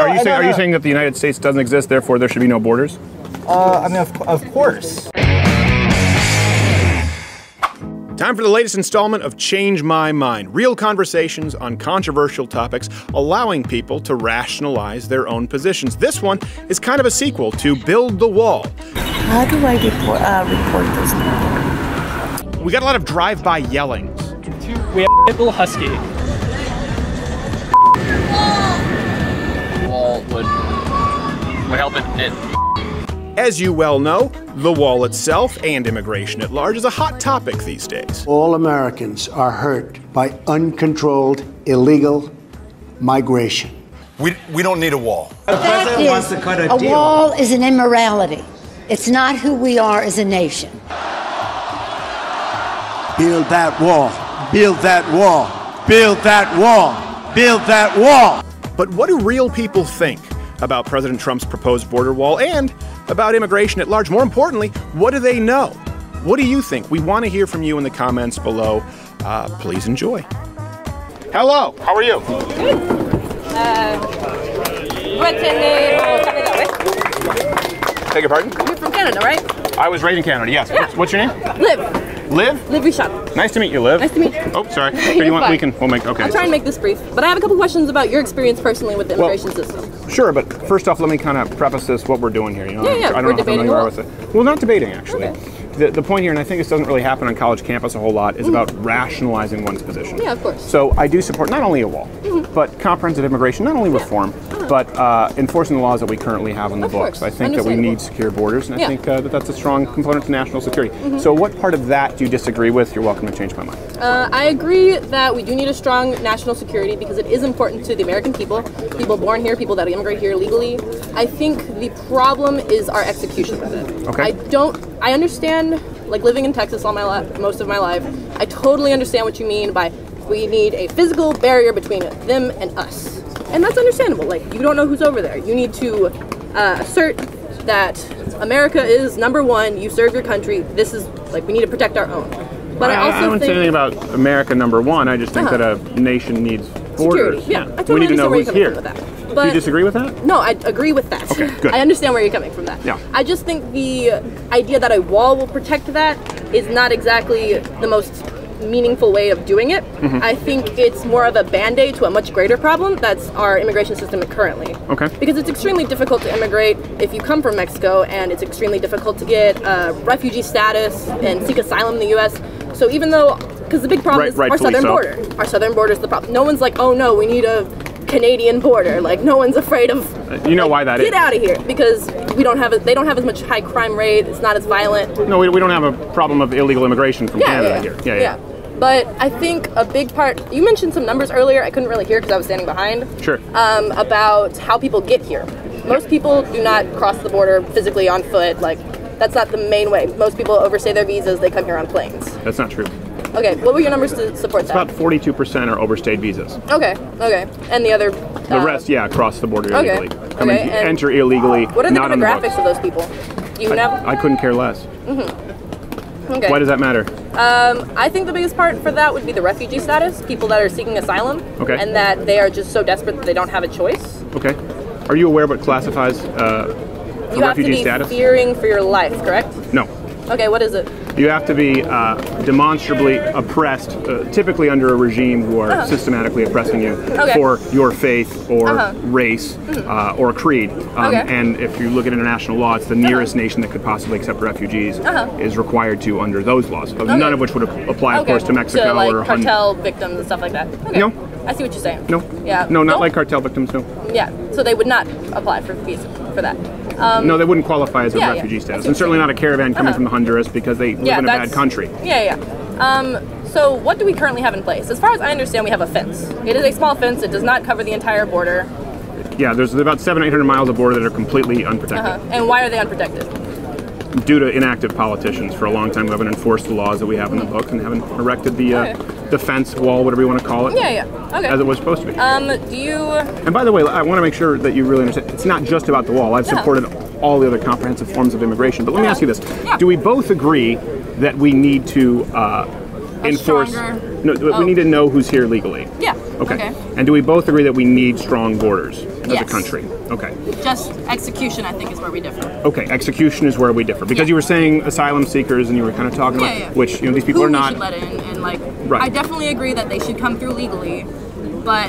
Are you saying that the United States doesn't exist, therefore there should be no borders? I mean, of course. Time for the latest installment of Change My Mind. Real conversations on controversial topics, allowing people to rationalize their own positions. This one is kind of a sequel to Build the Wall. How do I report this now? We got a lot of drive-by yellings. We have a little husky. Wall would help it. As you well know, the wall itself and immigration at large is a hot topic these days. All Americans are hurt by uncontrolled illegal migration. We don't need a wall. The fact is, a wall is an immorality. It's not who we are as a nation. Build that wall. Build that wall. Build that wall. Build that wall. But what do real people think about President Trump's proposed border wall and about immigration at large? More importantly, what do they know? What do you think? We want to hear from you in the comments below. Please enjoy. Hello, how are you? Good. Beg your pardon? You're from Canada, right? I was raised in Canada, yes. Yeah. What's your name? Liv. Liv? Liv Richard. Nice to meet you, Liv. Nice to meet you. Oh, sorry. Here, we'll make, okay. I'll try and make this brief, but I have a couple questions about your experience personally with the immigration system. Sure, but first off, let me kind of preface this, what we're doing here. You know, Yeah, I don't we're know how familiar you are with it. Well, not debating, actually. Okay. The point here, and I think this doesn't really happen on college campus a whole lot, is about rationalizing one's position. Yeah, of course. So I do support not only a wall, but comprehensive immigration, not only reform, but enforcing the laws that we currently have on the books. I think that we need secure borders, and I think that that's a strong component to national security. So what part of that do you disagree with? You're welcome to change my mind. I agree that we do need a strong national security because it is important to the American people born here, people that immigrate here legally. I think the problem is our execution of it. Okay. I understand, like living in Texas most of my life, I totally understand what you mean by we need a physical barrier between them and us. And that's understandable. Like, you don't know who's over there. You need to assert that America is #1, you serve your country, this is, like, we need to protect our own. But I also don't say anything about America #1, I just think that a nation needs borders. Security. Yeah, I totally we need to know who's here. With that. Do you disagree with that? No, I agree with that. Okay, good. I understand where you're coming from that. Yeah. I just think the idea that a wall will protect that is not exactly the most meaningful way of doing it. I think it's more of a band-aid to a much greater problem that's our immigration system currently. Okay. Because it's extremely difficult to immigrate if you come from Mexico, and it's extremely difficult to get refugee status and seek asylum in the U.S. So even though, because the big problem is our southern border. Our southern border is the problem. No one's like, oh no, we need a Canadian border. Like, no one's afraid of. You know why that is? Get out of here, because they don't have as much high crime rate. It's not as violent. No, we don't have a problem of illegal immigration from Canada here. Yeah. But I think a big part, you mentioned some numbers earlier, I couldn't really hear because I was standing behind. Sure. About how people get here. Most people do not cross the border physically on foot. Like, that's not the main way. Most people overstay their visas, they come here on planes. That's not true. Okay, what were your numbers to support that? About 42% are overstayed visas. Okay. And the other? The rest, cross the border illegally. Enter illegally. What are the demographics of those people? Do you know? I couldn't care less. Okay. Why does that matter? I think the biggest part for that would be the refugee status, people that are seeking asylum, and that they are just so desperate that they don't have a choice. Okay. Are you aware what classifies you refugee have to be status? fearing for your life, correct? No. Okay, what is it? You have to be demonstrably oppressed, typically under a regime who are systematically oppressing you for your faith or race or creed. And if you look at international law, it's the nearest nation that could possibly accept refugees is required to under those laws, none of which would apply, of course, to Mexico like or cartel victims and stuff like that. Okay. No. I see what you're saying. No. Yeah. No, not like cartel victims, no. Yeah, so they would not apply for visa for that. No, they wouldn't qualify as a refugee status, and certainly not a caravan coming from Honduras because they live in a bad country. So what do we currently have in place? As far as I understand, we have a fence. It is a small fence. It does not cover the entire border. Yeah, there's about 700 to 800 miles of border that are completely unprotected. And why are they unprotected? Due to inactive politicians for a long time who haven't enforced the laws that we have in the book and haven't erected the fence, wall, whatever you want to call it, as it was supposed to be. Do you... And by the way, I want to make sure that you really understand, it's not just about the wall. I've supported all the other comprehensive forms of immigration. But let me ask you this. Do we both agree that we need to enforce... Stronger... No, we need to know who's here legally. Yeah. Okay. And do we both agree that we need strong borders as a Yes. country? Okay. Just execution, I think, is where we differ. Okay, execution is where we differ. Because you were saying asylum seekers and you were kind of talking about which, you know, these people Who are not... we should let in, and like, Right. I definitely agree that they should come through legally, but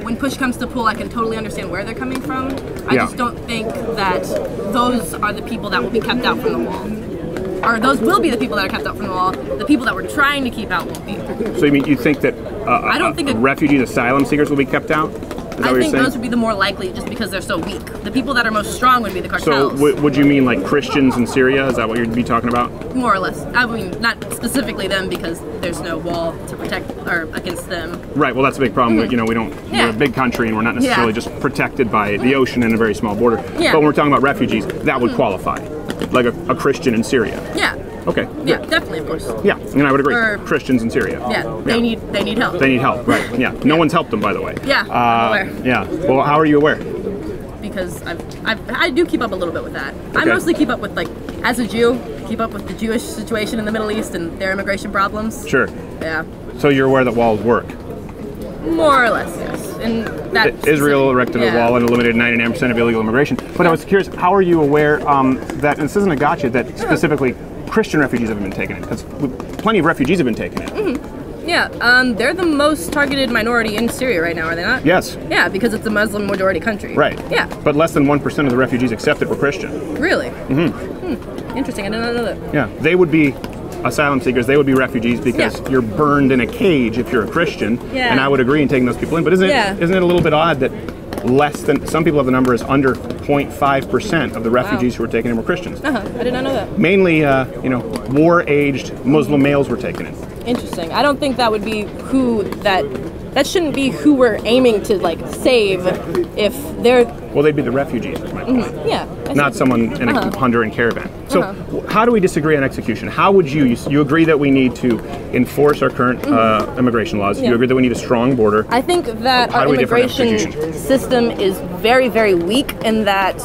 when push comes to pull, I can totally understand where they're coming from. I just don't think that those are the people that will be kept out from the wall. Or those will be the people that are kept out from the wall. The people that we're trying to keep out won't be. So you mean you think that I don't think refugees, asylum seekers will be kept out? Is that I what think you're those saying? would be the more likely just because they're so weak. The people that are most strong would be the So cartels. would you mean like Christians in Syria? Is that what you'd be talking about? More or less. I mean, not specifically them because there's no wall to protect or against them. Right, well that's a big problem. You know, we're a big country and we're not necessarily just protected by the ocean and a very small border. Yeah. But when we're talking about refugees, that would qualify. Like a Christian in Syria. Yeah. Okay. Yeah, definitly, of course. Yeah, and I would agree. Or- Christians in Syria. Yeah, they need help. They need help, right. Yeah. No one's helped them, by the way. Yeah, I'm aware. Yeah. Well, how are you aware? Because I do keep up a little bit with that. I mostly keep up with, like, as a Jew, keep up with the Jewish situation in the Middle East and their immigration problems. Sure. Yeah. So you're aware that walls work? More or less, yes. And that Israel erected a wall and eliminated 99% of illegal immigration. But I was curious, how are you aware that, and this isn't a gotcha, that specifically Christian refugees haven't been taken in? Because plenty of refugees have been taken in. Yeah, they're the most targeted minority in Syria right now, are they not? Yes. Yeah, because it's a Muslim majority country. Right. Yeah. But less than 1% of the refugees accepted were Christian. Really? Interesting, I did not know that. Yeah, they would be asylum seekers, they would be refugees because you're burned in a cage if you're a Christian. Yeah. And I would agree in taking those people in. But isn't it a little bit odd that less than, some people have the number is under 0.5% of the refugees who were taken in were Christians? I did not know that. Mainly, you know, war-aged Muslim males were taken in. Interesting. I don't think that would be who that shouldn't be who we're aiming to, like, save if they're... Well, they'd be the refugees, is my point. Yeah. Not someone in a Honduran caravan. So how do we disagree on execution? How would you agree that we need to enforce our current immigration laws? You agree that we need a strong border? I think that How our do we differ in immigration execution? system is very, very weak in that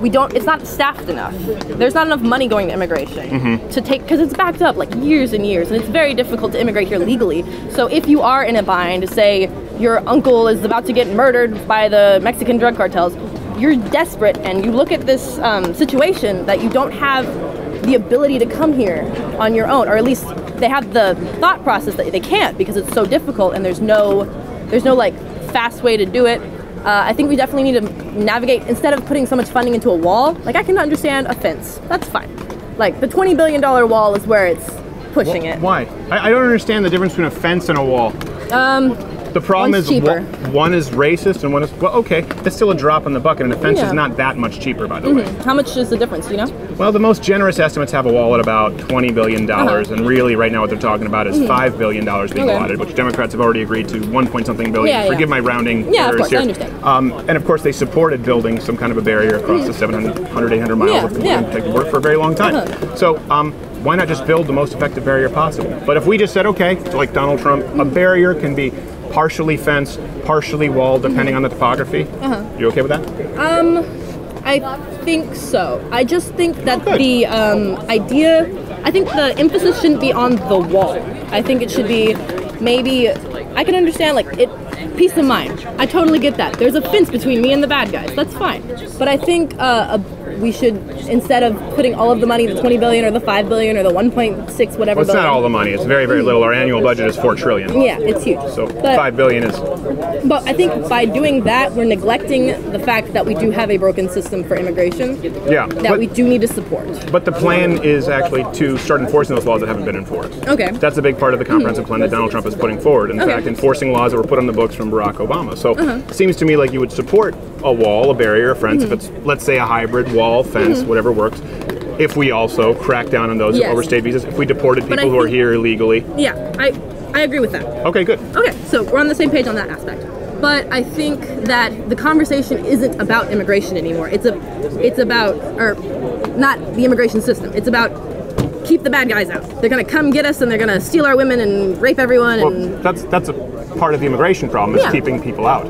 it's not staffed enough. There's not enough money going to immigration to take, because it's backed up like years and years, and it's very difficult to immigrate here legally. So if you are in a bind, say your uncle is about to get murdered by the Mexican drug cartels, you're desperate and you look at this situation that you don't have the ability to come here on your own, or at least they have the thought process that they can't because it's so difficult and there's no like fast way to do it. I think we definitely need to navigate, instead of putting so much funding into a wall, like I can understand a fence, that's fine. Like the $20 billion wall is where it's pushing it. Why? I don't understand the difference between a fence and a wall. The problem One's is cheaper. One is racist and one is, well, okay, that's still a drop in the bucket, and a fence is not that much cheaper, by the way. How much is the difference, do you know? Well, the most generous estimates have a wall at about $20 billion, and really right now what they're talking about is $5 billion being allotted, which Democrats have already agreed to 1 point something billion. Forgive my rounding Yeah, of errors course, here. I understand. And of course they supported building some kind of a barrier across the 700, 800 miles of take work for a very long time. So why not just build the most effective barrier possible? But if we just said, okay, like Donald Trump, a barrier can be partially fenced, partially walled, depending on the topography. You okay with that? I think so. I just think that the idea, I think the emphasis shouldn't be on the wall. I think it should be maybe, I can understand like peace of mind. I totally get that. There's a fence between me and the bad guys. That's fine. But I think we should, instead of putting all of the money, the 20 billion or the 5 billion or the 1.6 whatever Well, it's billion. not all the money. It's very, very little. Our annual budget is $4 trillion. Yeah, it's huge. So But- $5 billion is. But I think by doing that, we're neglecting the fact that we do have a broken system for immigration Yeah. that we do need to support. But the plan is actually to start enforcing those laws that haven't been enforced. Okay. That's a big part of the comprehensive plan that Donald Trump is putting forward. In fact, enforcing laws that were put on the books from Barack Obama. So it seems to me like you would support a wall, a barrier, a fence, if it's, let's say, a hybrid wall, fence, whatever works. If we also crack down on those who Yes. overstay visas, if we deported But I people who are think- here illegally. Yeah, I agree with that. Okay, good. Okay, so we're on the same page on that aspect. But I think that the conversation isn't about immigration anymore. It's about, or not the immigration system. It's about keep the bad guys out. They're gonna come get us and they're gonna steal our women and rape everyone. And Well, that's a part of the immigration problem, is Yeah. keeping people out.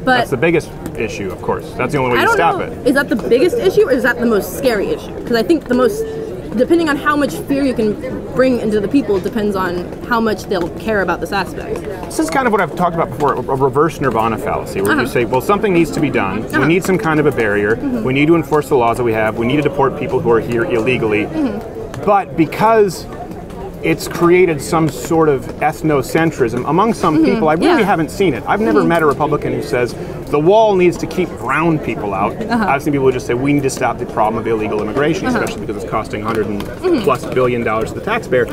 but That's the biggest issue, of course. That's the only way I you don't stop know. it. Is that the biggest issue or is that the most scary issue? Because I think the most depending on how much fear you can bring into the people depends on how much they'll care about this aspect. This is kind of what I've talked about before, a reverse nirvana fallacy, where you say, well, something needs to be done. We need some kind of a barrier. We need to enforce the laws that we have. We need to deport people who are here illegally. But because it's created some sort of ethnocentrism among some people, I really haven't seen it. I've never met a Republican who says the wall needs to keep brown people out. I've seen people who just say we need to stop the problem of illegal immigration, especially because it's costing $100+ billion to the taxpayer.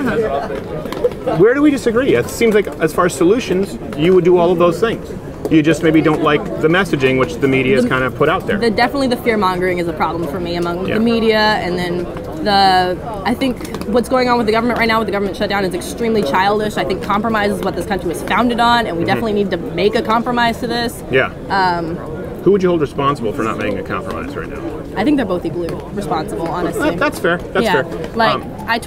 Where do we disagree? It seems like as far as solutions, you would do all of those things. You just maybe don't like the messaging which the media has kind of put out there. Definitely the fear mongering is a problem for me among the media, and then I think what's going on with the government right now with the government shutdown is extremely childish. I think compromise is what this country was founded on, and we definitely need to make a compromise to this. Yeah. Who would you hold responsible for not making a compromise right now? I think they're both equally responsible, honestly. That's fair. That's fair. Like, I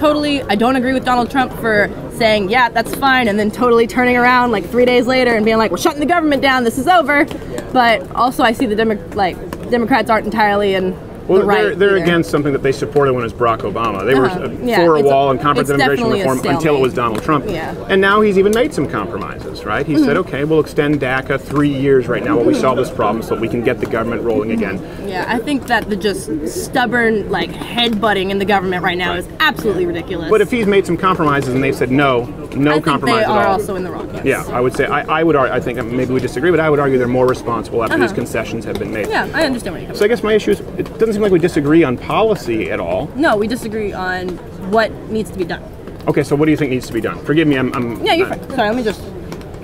don't agree with Donald Trump for saying, yeah, that's fine, and then totally turning around like 3 days later and being like, we're shutting the government down, this is over. But also I see the Democrats aren't entirely in the right. They're against something that they supported when it was Barack Obama. They were for a wall and comprehensive immigration reform until it was Donald Trump. And now he's even made some compromises, right? He said, okay, we'll extend DACA 3 years right now while we solve this problem so that we can get the government rolling again. Yeah, I think that the just stubborn head-butting in the government right now is absolutely ridiculous. But if he's made some compromises and they've said no compromise at all. They are also in the wrong. Yes. Yeah, I would say, I think maybe we disagree, but I would argue they're more responsible after these concessions have been made. Yeah, I understand what you're saying. So I guess my issue is, it doesn't seem like we disagree on policy at all. No, we disagree on what needs to be done. Okay, so what do you think needs to be done? Forgive me, Yeah, you're fine. Sorry, let me just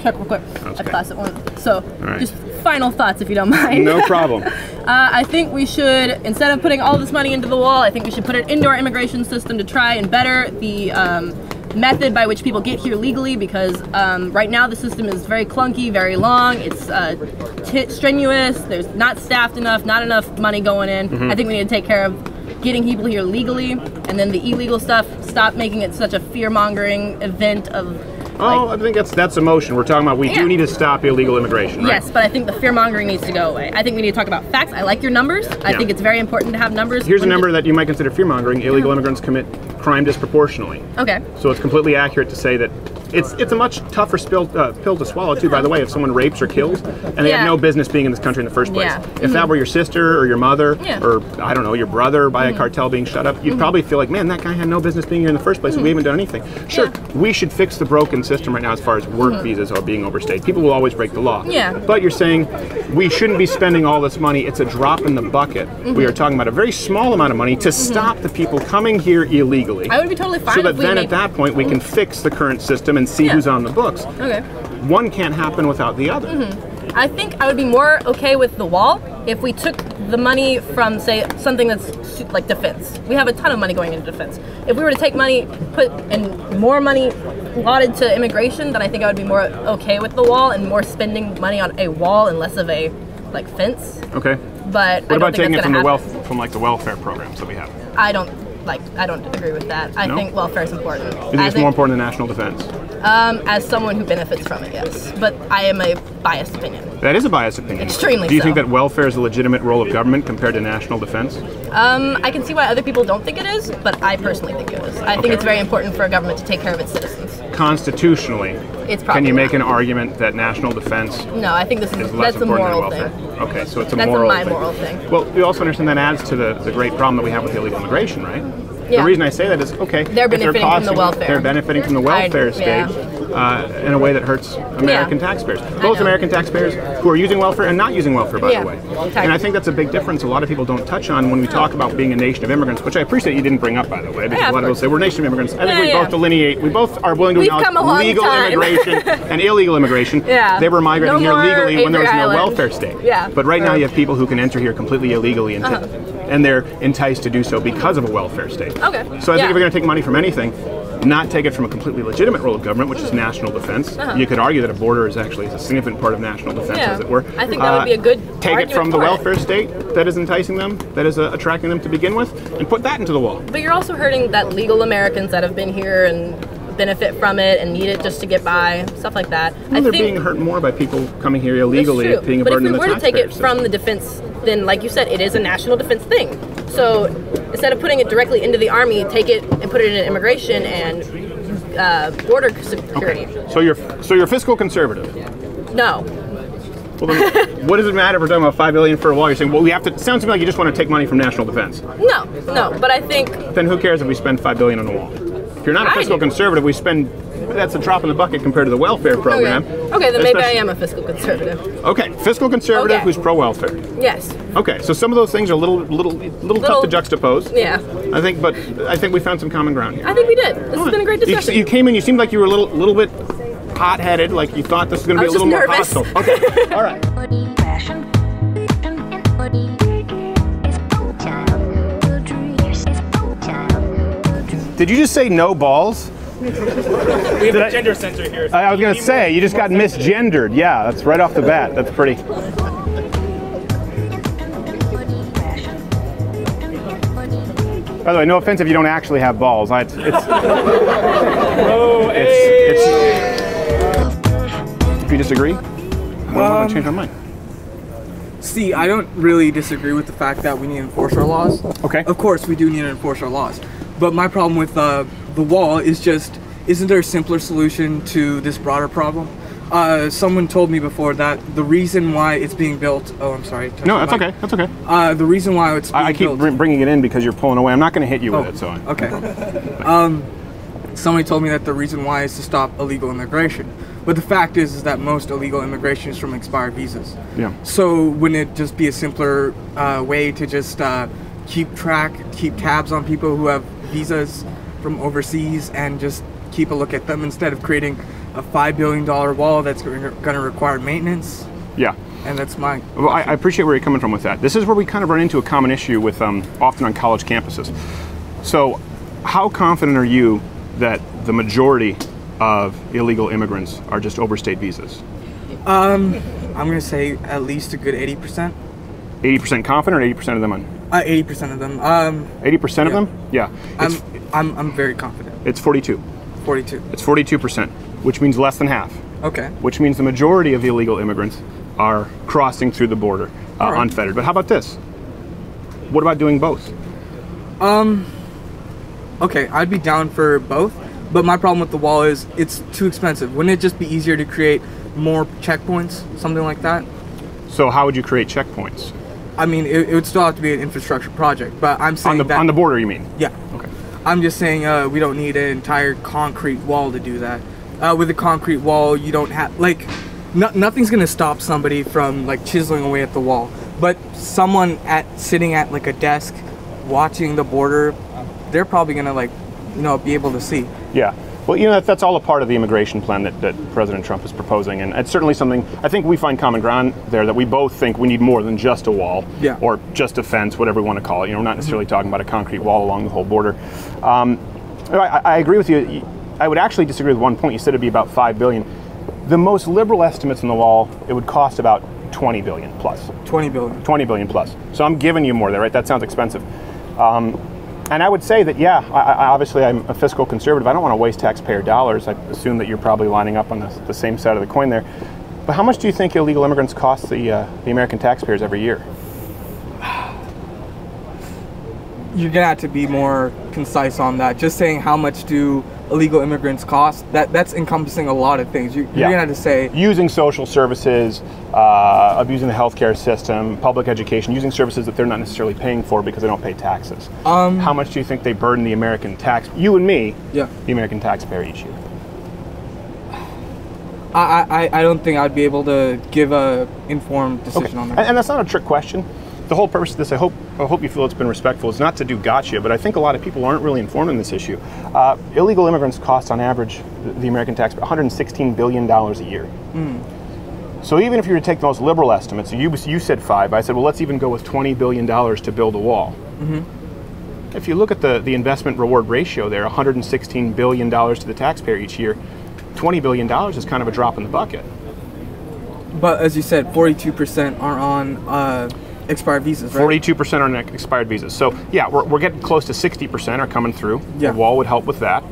check real quick. I passed it one. So, just final thoughts if you don't mind. No problem. I think we should, instead of putting all this money into the wall, I think we should put it into our immigration system to try and better the method by which people get here legally, because right now the system is very clunky, very long, it's strenuous, there's not staffed enough, not enough money going in. I think we need to take care of getting people here legally, and then the illegal stuff, stop making it such a fear-mongering event of I think that's emotion. We're talking about we do need to stop illegal immigration, right? Yes, but I think the fear-mongering needs to go away. I think we need to talk about facts. I like your numbers. I think it's very important to have numbers. Here's a number that you might consider fear-mongering. Illegal immigrants commit crime disproportionately. Okay. So it's completely accurate to say that it's a much tougher pill to swallow, too, by the way, if someone rapes or kills, and they have no business being in this country in the first place. If that were your sister or your mother, or, I don't know, your brother by a cartel being shut up, you'd probably feel like, man, that guy had no business being here in the first place, and we haven't done anything. Sure, we should fix the broken system right now as far as work visas are being overstayed. People will always break the law. But you're saying we shouldn't be spending all this money. It's a drop in the bucket. We are talking about a very small amount of money to stop the people coming here illegally. I would be totally fine so that then at that point we can fix the current system and see who's on the books. Okay. One can't happen without the other. I think I would be more okay with the wall if we took the money from, say, something that's like defense. We have a ton of money going into defense. If we were to take money, put in more money allotted to immigration, then I think I would be more okay with the wall and more spending money on a wall and less of a fence. Okay. But what about taking it from the welfare programs that we have? I don't agree with that. I think welfare is important. You think it's more important than national defense? As someone who benefits from it, yes. But I am a biased opinion. That is a biased opinion. Extremely so. Do you think that welfare is a legitimate role of government compared to national defense? I can see why other people don't think it is, but I personally think it is. I think it's very important for a government to take care of its citizens. Constitutionally, it's probably can you make an argument that national defense No, I think that's a moral thing. Okay, so it's a that's moral my moral thing. Well, we also understand that adds to the great problem that we have with illegal immigration, right? Yeah. The reason I say that is, okay, they're benefiting from the welfare. They're benefiting from the welfare state in a way that hurts American taxpayers. Both American taxpayers who are using welfare and not using welfare, by the way. And I think that's a big difference a lot of people don't touch on when we talk about being a nation of immigrants, which I appreciate you didn't bring up, by the way, because a lot of people say we're a nation of immigrants. I think we both delineate, we both are willing to acknowledge legal immigration and illegal immigration. They were migrating here legally when there was no welfare state. But right now you have people who can enter here completely illegally and they're enticed to do so because of a welfare state. Okay. So I think if you're going to take money from anything, not take it from a completely legitimate role of government, which is national defense. You could argue that a border is actually a significant part of national defense, as it were. I think that would be a good take it from the welfare state that is enticing them, that is attracting them to begin with, and put that into the wall. But you're also hurting that legal Americans that have been here and benefit from it and need it just to get by, stuff like that. Well, they're being hurt more by people coming here illegally, being a burden on the taxpayers. But if we were to take it from the defense, then like you said, it is a national defense thing. So instead of putting it directly into the army, take it and put it in immigration and border security. Okay. So you're fiscal conservative. No. Well, then, what does it matter if we're talking about $5 billion for a wall? You're saying, well, we have to. It sounds to me like you just want to take money from national defense. No. But I think. Then who cares if we spend $5 billion on a wall? If you're not a fiscal conservative, we spend. That's a drop in the bucket compared to the welfare program. Okay, then maybe I am a fiscal conservative. Okay, fiscal conservative who's pro-welfare. Yes. Okay, so some of those things are a little tough to juxtapose. Yeah. I think we found some common ground here. I think we did. This has been a great discussion. You came in. You seemed like you were a little bit hot-headed, like you thought this was going to be a little more hostile. Okay. All right. Did you just say no balls? We have a gender censor here. So I was going to say, you just got misgendered. Yeah, that's right off the bat. That's pretty. By the way, no offense if you don't actually have balls. Do you disagree? I'm going to change my mind. See, I don't really disagree with the fact that we need to enforce our laws. Okay. Of course, we do need to enforce our laws. But my problem with the wall is just, isn't there a simpler solution to this broader problem? Someone told me before that the reason why it's being built. Oh, I'm sorry. No, that's okay. That's okay. The reason why it's being built. I keep bringing it in because you're pulling away. I'm not going to hit you with it. So. Okay. Somebody told me that the reason why is to stop illegal immigration. But the fact is that most illegal immigration is from expired visas. Yeah. So wouldn't it just be a simpler way to just keep tabs on people who have visas from overseas and just keep a look at them instead of creating a $5 billion wall that's going to require maintenance? Yeah. And that's my... Well, I appreciate where you're coming from with that. This is where we kind of run into a common issue with often on college campuses. So how confident are you that the majority of illegal immigrants are just overstayed visas? I'm going to say at least a good 80%. 80% confident or 80% of them on? 80% of them. 80% of them? Yeah. I'm very confident. It's 42. 42. It's 42%, which means less than half. Okay. Which means the majority of the illegal immigrants are crossing through the border unfettered. But how about this? What about doing both? Okay, I'd be down for both, but my problem with the wall is it's too expensive. Wouldn't it just be easier to create more checkpoints, something like that? So how would you create checkpoints? I mean, it would still have to be an infrastructure project, but I'm saying on the border, you mean? Yeah. Okay. I'm just saying we don't need an entire concrete wall to do that. With a concrete wall, you don't have nothing's gonna stop somebody from chiseling away at the wall. But someone sitting at a desk, watching the border, they're probably gonna be able to see. Yeah. Well, that's all a part of the immigration plan that President Trump is proposing, and it's certainly something I think we find common ground there, that we both think we need more than just a wall, or just a fence, whatever we want to call it. We're not necessarily talking about a concrete wall along the whole border. I agree with you. I would actually disagree with one point. You said it'd be about $5 billion. The most liberal estimates on the wall, it would cost about $20 billion plus. $20 billion. $20 billion plus. So I'm giving you more there, right? That sounds expensive. And I would say that, obviously I'm a fiscal conservative. I don't want to waste taxpayer dollars. I assume that you're probably lining up on the same side of the coin there. But how much do you think illegal immigrants cost the American taxpayers every year? You're going to have to be more concise on that. Just saying how much do illegal immigrants cost, that's encompassing a lot of things. You're going to have to say... Using social services, abusing the healthcare system, public education, using services that they're not necessarily paying for because they don't pay taxes. How much do you think they burden the American you and me, the American taxpayer each year? I don't think I'd be able to give a informed decision on that. And that's not a trick question. The whole purpose of this, I hope you feel it's been respectful, is not to do gotcha, but I think a lot of people aren't really informed on this issue. Illegal immigrants cost, on average, the American taxpayer $116 billion a year. So even if you were to take the most liberal estimates, you said 5, I said, well, let's even go with $20 billion to build a wall. If you look at the investment reward ratio there, $116 billion to the taxpayer each year, $20 billion is kind of a drop in the bucket. But as you said, 42% are on expired visas, right? 42% are on expired visas. So yeah, we're getting close to 60% are coming through. The wall would help with that.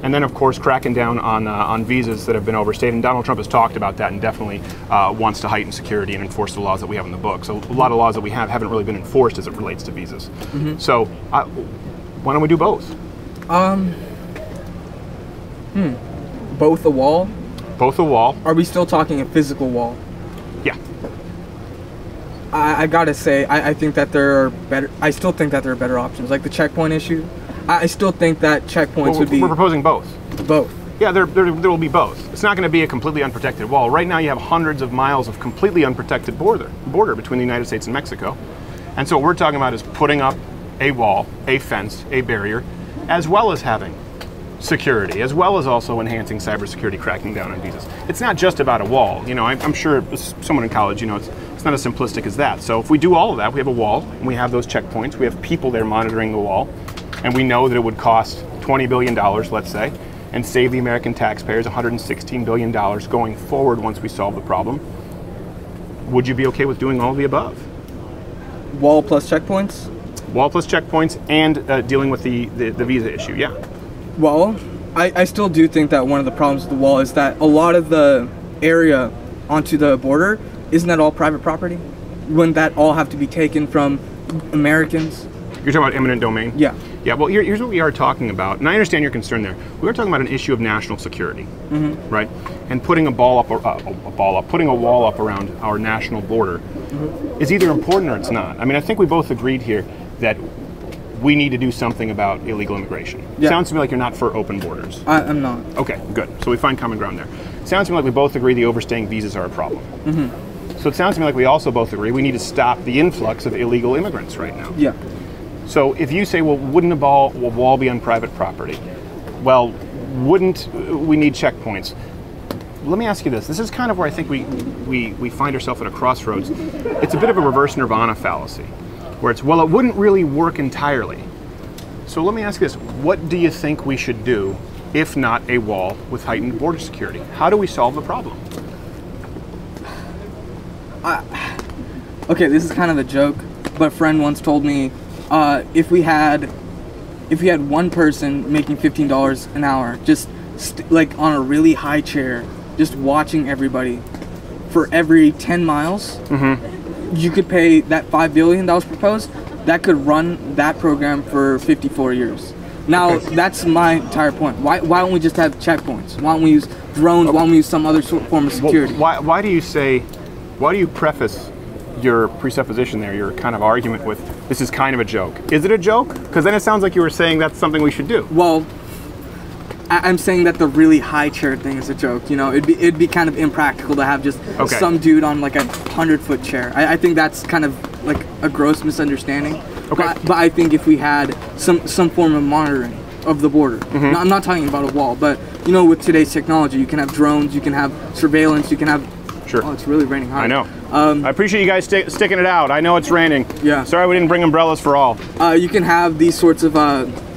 And then, of course, cracking down on visas that have been overstayed. And Donald Trump has talked about that and definitely wants to heighten security and enforce the laws that we have in the book. So a lot of laws that we have haven't really been enforced as it relates to visas. So why don't we do both? Both a wall? Both a wall. Are we still talking a physical wall? Yeah. I gotta say, I think that there are better. I still think that there are better options, like the checkpoint issue. I still think that checkpoints would be. We're proposing both. Both. Yeah, there will be both. It's not going to be a completely unprotected wall. Right now, you have hundreds of miles of completely unprotected border between the United States and Mexico, and so what we're talking about is putting up a wall, a fence, a barrier, as well as having security, as well as also enhancing cybersecurity, cracking down on visas. It's not just about a wall. You know, I'm sure someone in college, you know, it's not as simplistic as that. So if we do all of that, we have a wall, and we have those checkpoints, we have people there monitoring the wall, and we know that it would cost $20 billion, let's say, and save the American taxpayers $116 billion going forward once we solve the problem. Would you be okay with doing all of the above? Wall plus checkpoints? Wall plus checkpoints and dealing with the visa issue, yeah. Well, I still do think that one of the problems with the wall is that a lot of the area onto the border, isn't that all private property? Wouldn't that all have to be taken from Americans? You're talking about eminent domain? Yeah. Yeah, well, here's what we are talking about, and I understand your concern there. We are talking about an issue of national security, right? And putting putting a wall up around our national border is either important or it's not. I mean, I think we both agreed here that we need to do something about illegal immigration. Yeah. Sounds to me like you're not for open borders. I'm not. Okay, good. So we find common ground there. Sounds to me like we both agree the overstaying visas are a problem. So it sounds to me like we also both agree we need to stop the influx of illegal immigrants right now. Yeah. So if you say, well, wouldn't a wall be on private property? Well, wouldn't we need checkpoints? Let me ask you this. This is kind of where I think we find ourselves at a crossroads. It's a bit of a reverse nirvana fallacy, where it's, well, it wouldn't really work entirely. So let me ask you this. What do you think we should do if not a wall with heightened border security? How do we solve the problem? Okay, this is kind of a joke, but a friend once told me, if we had one person making $15 an hour, just like on a really high chair, just watching everybody for every 10 miles, you could pay that $5 billion proposed. That could run that program for 54 years. Now, that's my entire point. Why don't we just have checkpoints? Why don't we use drones? Why don't we use some other form of security? Well, why do you preface your presupposition there, your kind of argument with, this is kind of a joke? Is it a joke? Because then it sounds like you were saying that's something we should do. Well, I'm saying that the really high chair thing is a joke. You know, it'd be kind of impractical to have just some dude on like a 100-foot chair. I think that's kind of like a gross misunderstanding. Okay. But I think if we had some form of monitoring of the border, I'm not talking about a wall, but you know, with today's technology, you can have drones, you can have surveillance, you can have. Sure. Oh, it's really raining hard. I know. I appreciate you guys sticking it out. I know it's raining. Yeah. Sorry we didn't bring umbrellas for all. You can have these sorts of.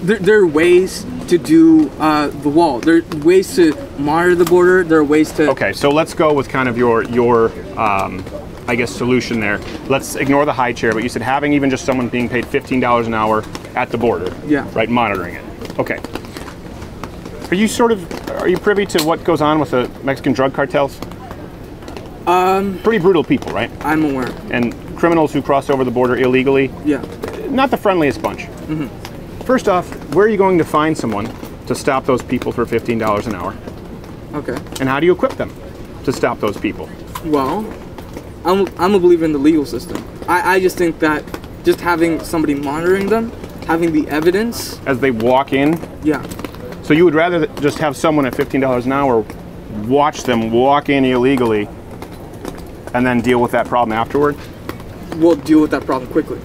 There are ways to do the wall. There are ways to monitor the border. There are ways to. Okay, so let's go with kind of your I guess solution there. Let's ignore the high chair, but you said having even just someone being paid $15 an hour at the border. Yeah. Right, monitoring it. Okay. Are you privy to what goes on with the Mexican drug cartels? Pretty brutal people, right? I'm aware. And criminals who cross over the border illegally. Yeah. Not the friendliest bunch. First off, where are you going to find someone to stop those people for $15 an hour? Okay. And how do you equip them to stop those people? Well, I'm a believer in the legal system. I just think that just having somebody monitoring them, having the evidence. As they walk in? Yeah. So you would rather just have someone at $15 an hour watch them walk in illegally and then deal with that problem afterward? We'll deal with that problem quickly.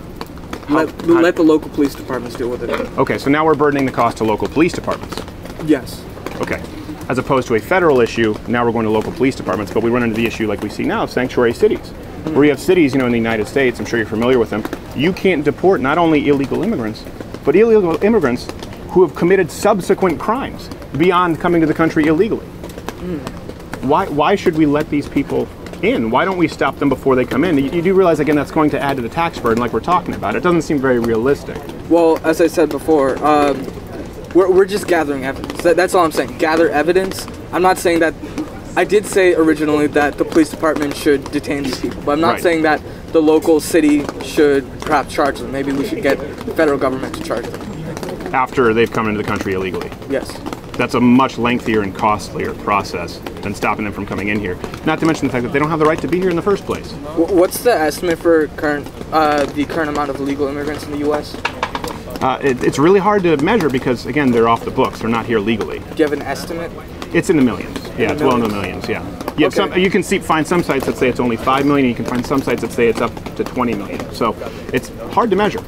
Let the local police departments deal with it. Okay, so now we're burdening the cost to local police departments. Yes. Okay. As opposed to a federal issue, now we're going to local police departments, but we run into the issue like we see now of sanctuary cities. Where you have cities, you know, in the United States, I'm sure you're familiar with them, you can't deport not only illegal immigrants, but illegal immigrants who have committed subsequent crimes beyond coming to the country illegally. Why should we let these people in? Why don't we stop them before they come in? You do realize, again, that's going to add to the tax burden like we're talking about. It doesn't seem very realistic. Well, as I said before, We're just gathering evidence. That's all I'm saying. Gather evidence. I'm not saying that. I did say originally that the police department should detain these people, but I'm not saying that the local city should perhaps charge them. Maybe we should get the federal government to charge them. After they've come into the country illegally? Yes. That's a much lengthier and costlier process than stopping them from coming in here. Not to mention the fact that they don't have the right to be here in the first place. What's the estimate for the current amount of illegal immigrants in the U.S.? It's really hard to measure because, again, they're off the books. They're not here legally. Do you have an estimate? It's in the millions. Yeah, it's well into the millions, yeah. You can find some sites that say it's only 5 million. You can find some sites that say it's up to 20 million. So it's hard to measure.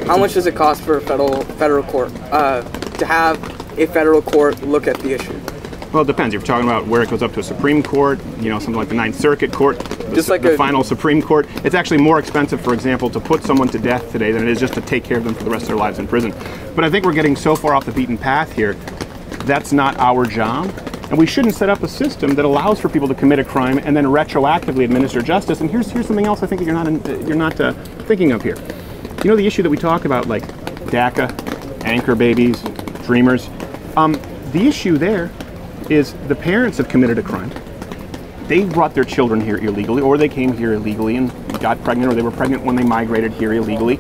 How much does it cost for a federal court to have a federal court look at the issue? Well, it depends. If you're talking about where it goes up to a Supreme Court, something like the Ninth Circuit Court, the final Supreme Court, it's actually more expensive, for example, to put someone to death today than it is just to take care of them for the rest of their lives in prison. But I think we're getting so far off the beaten path here, that's not our job. And we shouldn't set up a system that allows for people to commit a crime and then retroactively administer justice. And here's something else I think that you're not thinking of here. You know the issue that we talk about, like DACA, anchor babies, dreamers? The issue there is the parents have committed a crime. They brought their children here illegally, or they came here illegally and got pregnant, or they were pregnant when they migrated here illegally.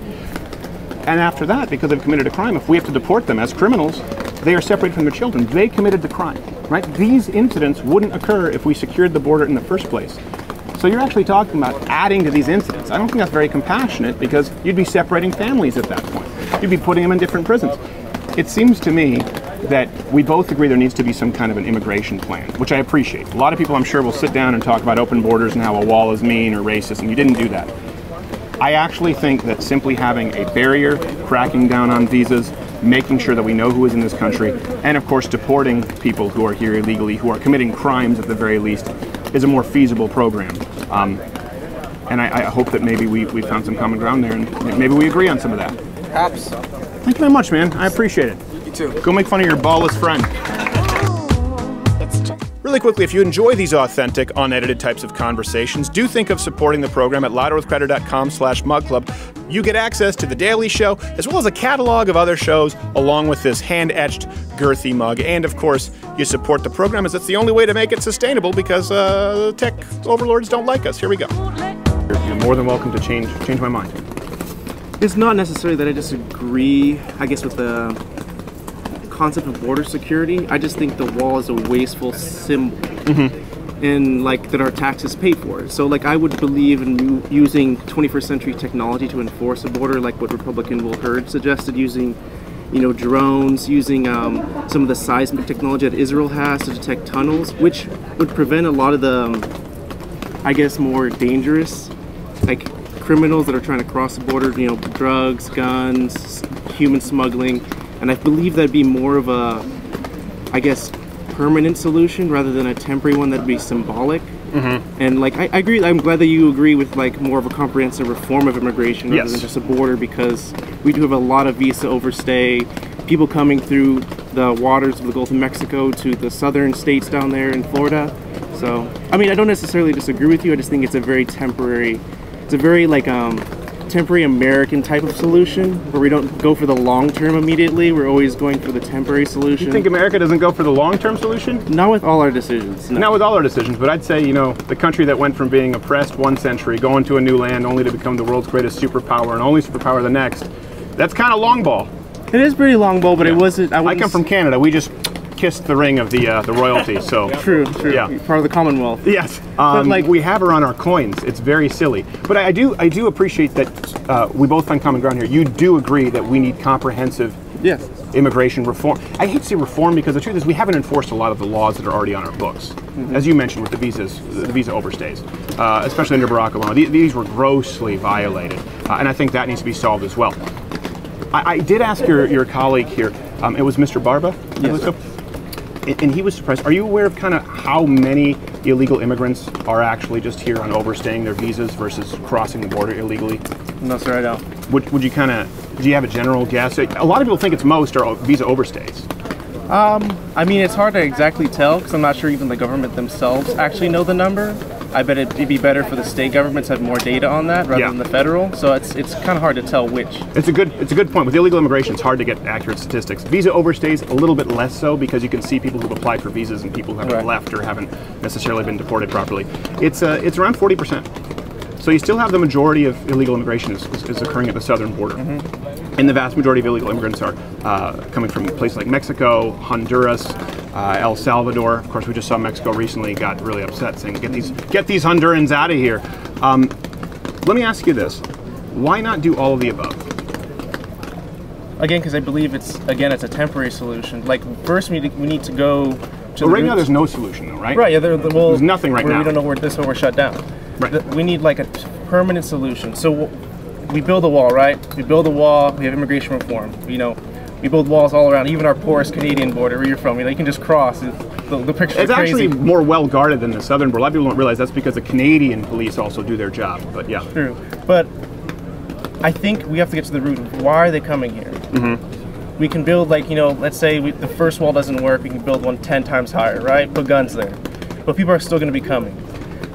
And after that, because they've committed a crime, if we have to deport them as criminals, they are separated from their children. They committed the crime, right? These incidents wouldn't occur if we secured the border in the first place. So you're actually talking about adding to these incidents. I don't think that's very compassionate because you'd be separating families at that point. You'd be putting them in different prisons. It seems to me that we both agree there needs to be some kind of an immigration plan, which I appreciate. A lot of people, I'm sure, will sit down and talk about open borders and how a wall is mean or racist, and you didn't do that. I actually think that simply having a barrier, cracking down on visas, making sure that we know who is in this country, and of course deporting people who are here illegally, who are committing crimes at the very least, is a more feasible program. And I hope that maybe we found some common ground there, and maybe we agree on some of that. Perhaps. Thank you very much, man. I appreciate it. You too. Go make fun of your ballless friend. Really quickly, if you enjoy these authentic, unedited types of conversations, do think of supporting the program at louderwithcrowder.com/mugclub. You get access to The Daily Show, as well as a catalog of other shows, along with this hand-etched, girthy mug. And, of course, you support the program, as it's the only way to make it sustainable, because tech overlords don't like us. Here we go. You're more than welcome to change my mind. It's not necessarily that I disagree, I guess, with the concept of border security. I just think the wall is a wasteful symbol. And that our taxes pay for. So I would believe in using 21st century technology to enforce a border, like what Republican Will Hurd suggested, using drones, using some of the seismic technology that Israel has to detect tunnels, which would prevent a lot of the, I guess, more dangerous criminals that are trying to cross the border, drugs, guns, human smuggling. And I believe that'd be more of a, I guess, permanent solution rather than a temporary one that'd be symbolic. And I agree. I'm glad that you agree with more of a comprehensive reform of immigration rather than just a border, because we do have a lot of visa overstay, people coming through the waters of the Gulf of Mexico to the southern states down there in Florida. So I mean, I don't necessarily disagree with you. I just think it's a very temporary. It's a very temporary American type of solution where we don't go for the long term immediately. We're always going for the temporary solution. You think America doesn't go for the long-term solution? Not with all our decisions. No. Not with all our decisions, but I'd say, the country that went from being oppressed one century, going to a new land only to become the world's greatest superpower and only superpower the next, that's kind of long ball. It is pretty long ball, but it wasn't. I come from Canada. We just kissed the ring of the royalty, so true. Yeah, part of the Commonwealth. Yes, we have her on our coins. It's very silly, but I do appreciate that we both find common ground here. You do agree that we need comprehensive immigration reform. I hate to say reform because the truth is we haven't enforced a lot of the laws that are already on our books, as you mentioned with the visa overstays, especially under Barack Obama. These were grossly violated, and I think that needs to be solved as well. I did ask your colleague here. It was Mr. Barba. Yes. And he was surprised. Are you aware of kind of how many illegal immigrants are actually just here on overstaying their visas versus crossing the border illegally? No, sir, I don't. Would you do you have a general guess? A lot of people think it's most are visa overstays. I mean, it's hard to exactly tell because I'm not sure even the government themselves actually know the number. I bet it'd be better for the state governments to have more data on that rather than the federal. So it's kind of hard to tell which. It's a good point. With illegal immigration, it's hard to get accurate statistics. Visa overstays a little bit less so because you can see people who've applied for visas and people who haven't left or haven't necessarily been deported properly. It's around 40%. So you still have the majority of illegal immigration is occurring at the southern border. And the vast majority of illegal immigrants are coming from places like Mexico, Honduras, El Salvador. Of course, we just saw Mexico recently got really upset, saying, "Get these Hondurans out of here." Let me ask you this: why not do all of the above? Again, because I believe it's a temporary solution. Like first, we need to go. Well, right now there's no solution, though, right? Right. Yeah. There's nothing right now. We don't know where we're shut down. Right. We need like a permanent solution. So we build a wall, right? We build a wall. We have immigration reform. We build walls all around, even our porous Canadian border where you're from. You can just cross. The pictures It's are crazy. actually more well guarded than the southern border. A lot of people don't realize that's because the Canadian police also do their job. But yeah, true. But I think we have to get to the root of why are they coming here. We can build let's say the first wall doesn't work. We can build one 10 times higher, right? Put guns there, but people are still going to be coming.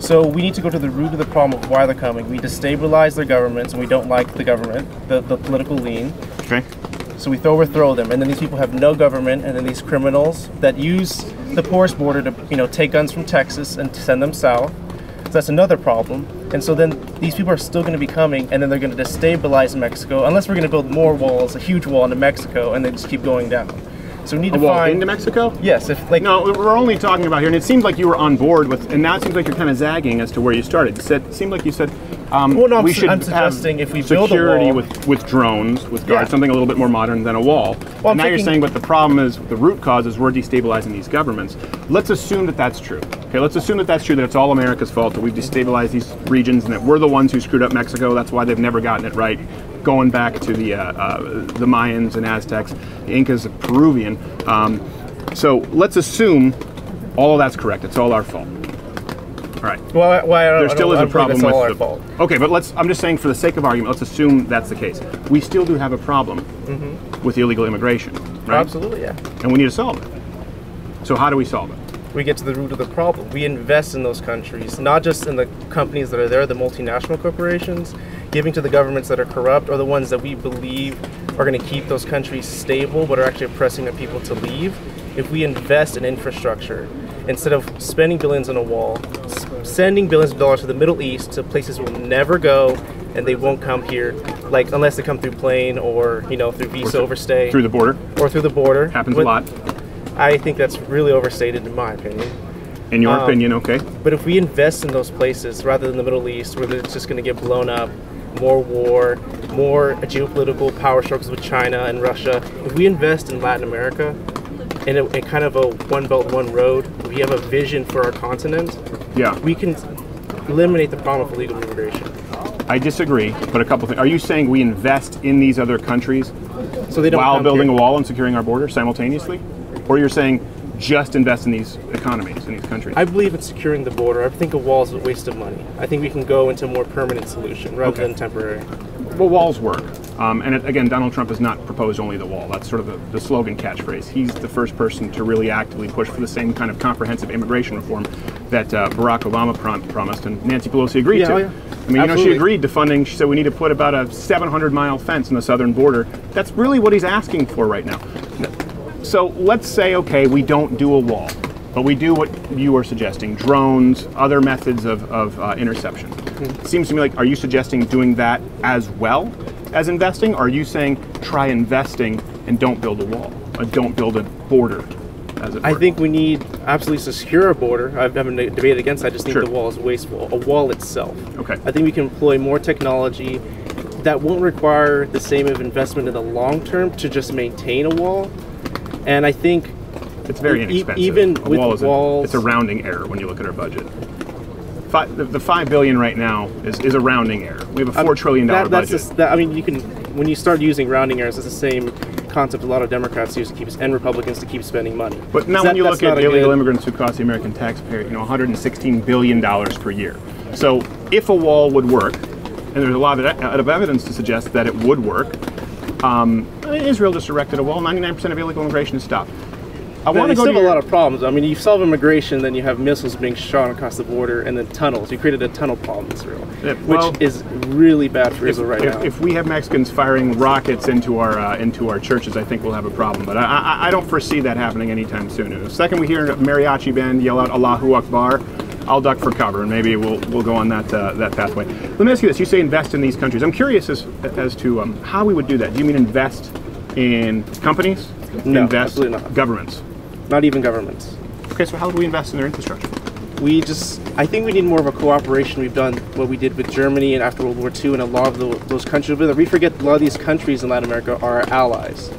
So we need to go to the root of the problem of why they're coming. We destabilize their governments, and we don't like the government, the political lean. Okay. So we overthrow them, and then these people have no government, and then these criminals that use the porous border to take guns from Texas and send them south. So that's another problem. And so then these people are still going to be coming, and then they're going to destabilize Mexico, unless we're going to build more walls, a huge wall into Mexico, and then just keep going down. So we need to wall into Mexico? Yes. No, we're only talking about here, and it seemed like you were on board with, and now it seems like you're kind of zagging as to where you started. It seemed like you said we should I'm suggesting have if we build a security wall with drones, with guards, something a little bit more modern than a wall. Well, now you're saying, but the problem is, the root cause is we're destabilizing these governments. Let's assume that that's true. Okay, let's assume that that's true, that it's all America's fault, that we've destabilized these regions, and that we're the ones who screwed up Mexico. That's why they've never gotten it right. Going back to the Mayans and Aztecs, the Incas, the Peruvian. So let's assume all of that's correct. It's all our fault. All right. Well, there still is a problem with our fault. Okay, but I'm just saying, for the sake of argument, let's assume that's the case. We still do have a problem with illegal immigration, right? Absolutely, yeah. And we need to solve it. So how do we solve it? We get to the root of the problem. We invest in those countries, not just in the companies that are there, the multinational corporations, giving to the governments that are corrupt, or the ones that we believe are going to keep those countries stable but are actually oppressing the people to leave. If we invest in infrastructure, instead of spending billions on a wall, sending billions of dollars to the Middle East, to places we'll never go, and they won't come here, unless they come through plane or through visa overstay. Through the border? Or through the border. Happens a lot. I think that's really overstated in my opinion. In your opinion, okay. But if we invest in those places rather than the Middle East, where it's just going to get blown up, more war, more geopolitical power struggles with China and Russia, if we invest in Latin America in kind of a one belt, one road, we have a vision for our continent, we can eliminate the problem of illegal immigration. I disagree, but a couple things. Are you saying we invest in these other countries so they don't while building a wall and securing our border simultaneously? Or you're saying just invest in these economies, in these countries? I believe in securing the border. I think a wall is a waste of money. I think we can go into a more permanent solution rather than temporary. Well, walls work. Again, Donald Trump has not proposed only the wall. That's sort of the slogan catchphrase. He's the first person to really actively push for the same kind of comprehensive immigration reform that Barack Obama promised and Nancy Pelosi agreed to. Yeah. I mean, she agreed to funding. She said we need to put about a 700-mile fence in the southern border. That's really what he's asking for right now. So let's say, okay, we don't do a wall, but we do what you are suggesting, drones, other methods of interception. It seems to me like, are you suggesting doing that as well as investing? Or are you saying try investing and don't build a wall, or don't build a border, as it were? I think we need absolutely to secure a border. I haven't debated against that. I just think the wall is wasteful. A wall itself. Okay. I think we can employ more technology that won't require the same of investment in the long term to just maintain a wall. And I think it's very inexpensive. Even with walls, it's a rounding error when you look at our budget. The $5 billion right now is a rounding error. We have a $4 trillion budget. When you start using rounding errors, it's the same concept a lot of Democrats use to keep and Republicans to keep spending money. But now when you look at illegal immigrants who cost the American taxpayer, $116 billion per year. So if a wall would work, and there's a lot of evidence to suggest that it would work. Israel just erected a wall. 99% of illegal immigration is stopped. I want to go still to have a lot of problems. I mean, you solve immigration, then you have missiles being shot across the border, and then tunnels. You created a tunnel problem in Israel, which is really bad for Israel right now. If we have Mexicans firing rockets into our churches, I think we'll have a problem. But I don't foresee that happening anytime soon. And the second we hear a mariachi band yell out Allahu Akbar, I'll duck for cover, and maybe we'll go on that pathway. Let me ask you this: you say invest in these countries. I'm curious as to how we would do that. Do you mean invest in companies? No, invest absolutely not. Governments? Not even governments. Okay, so how do we invest in their infrastructure? I think we need more of a cooperation. We've done what we did with Germany and after World War II and a lot of those countries over there. We forget a lot of these countries in Latin America are our allies.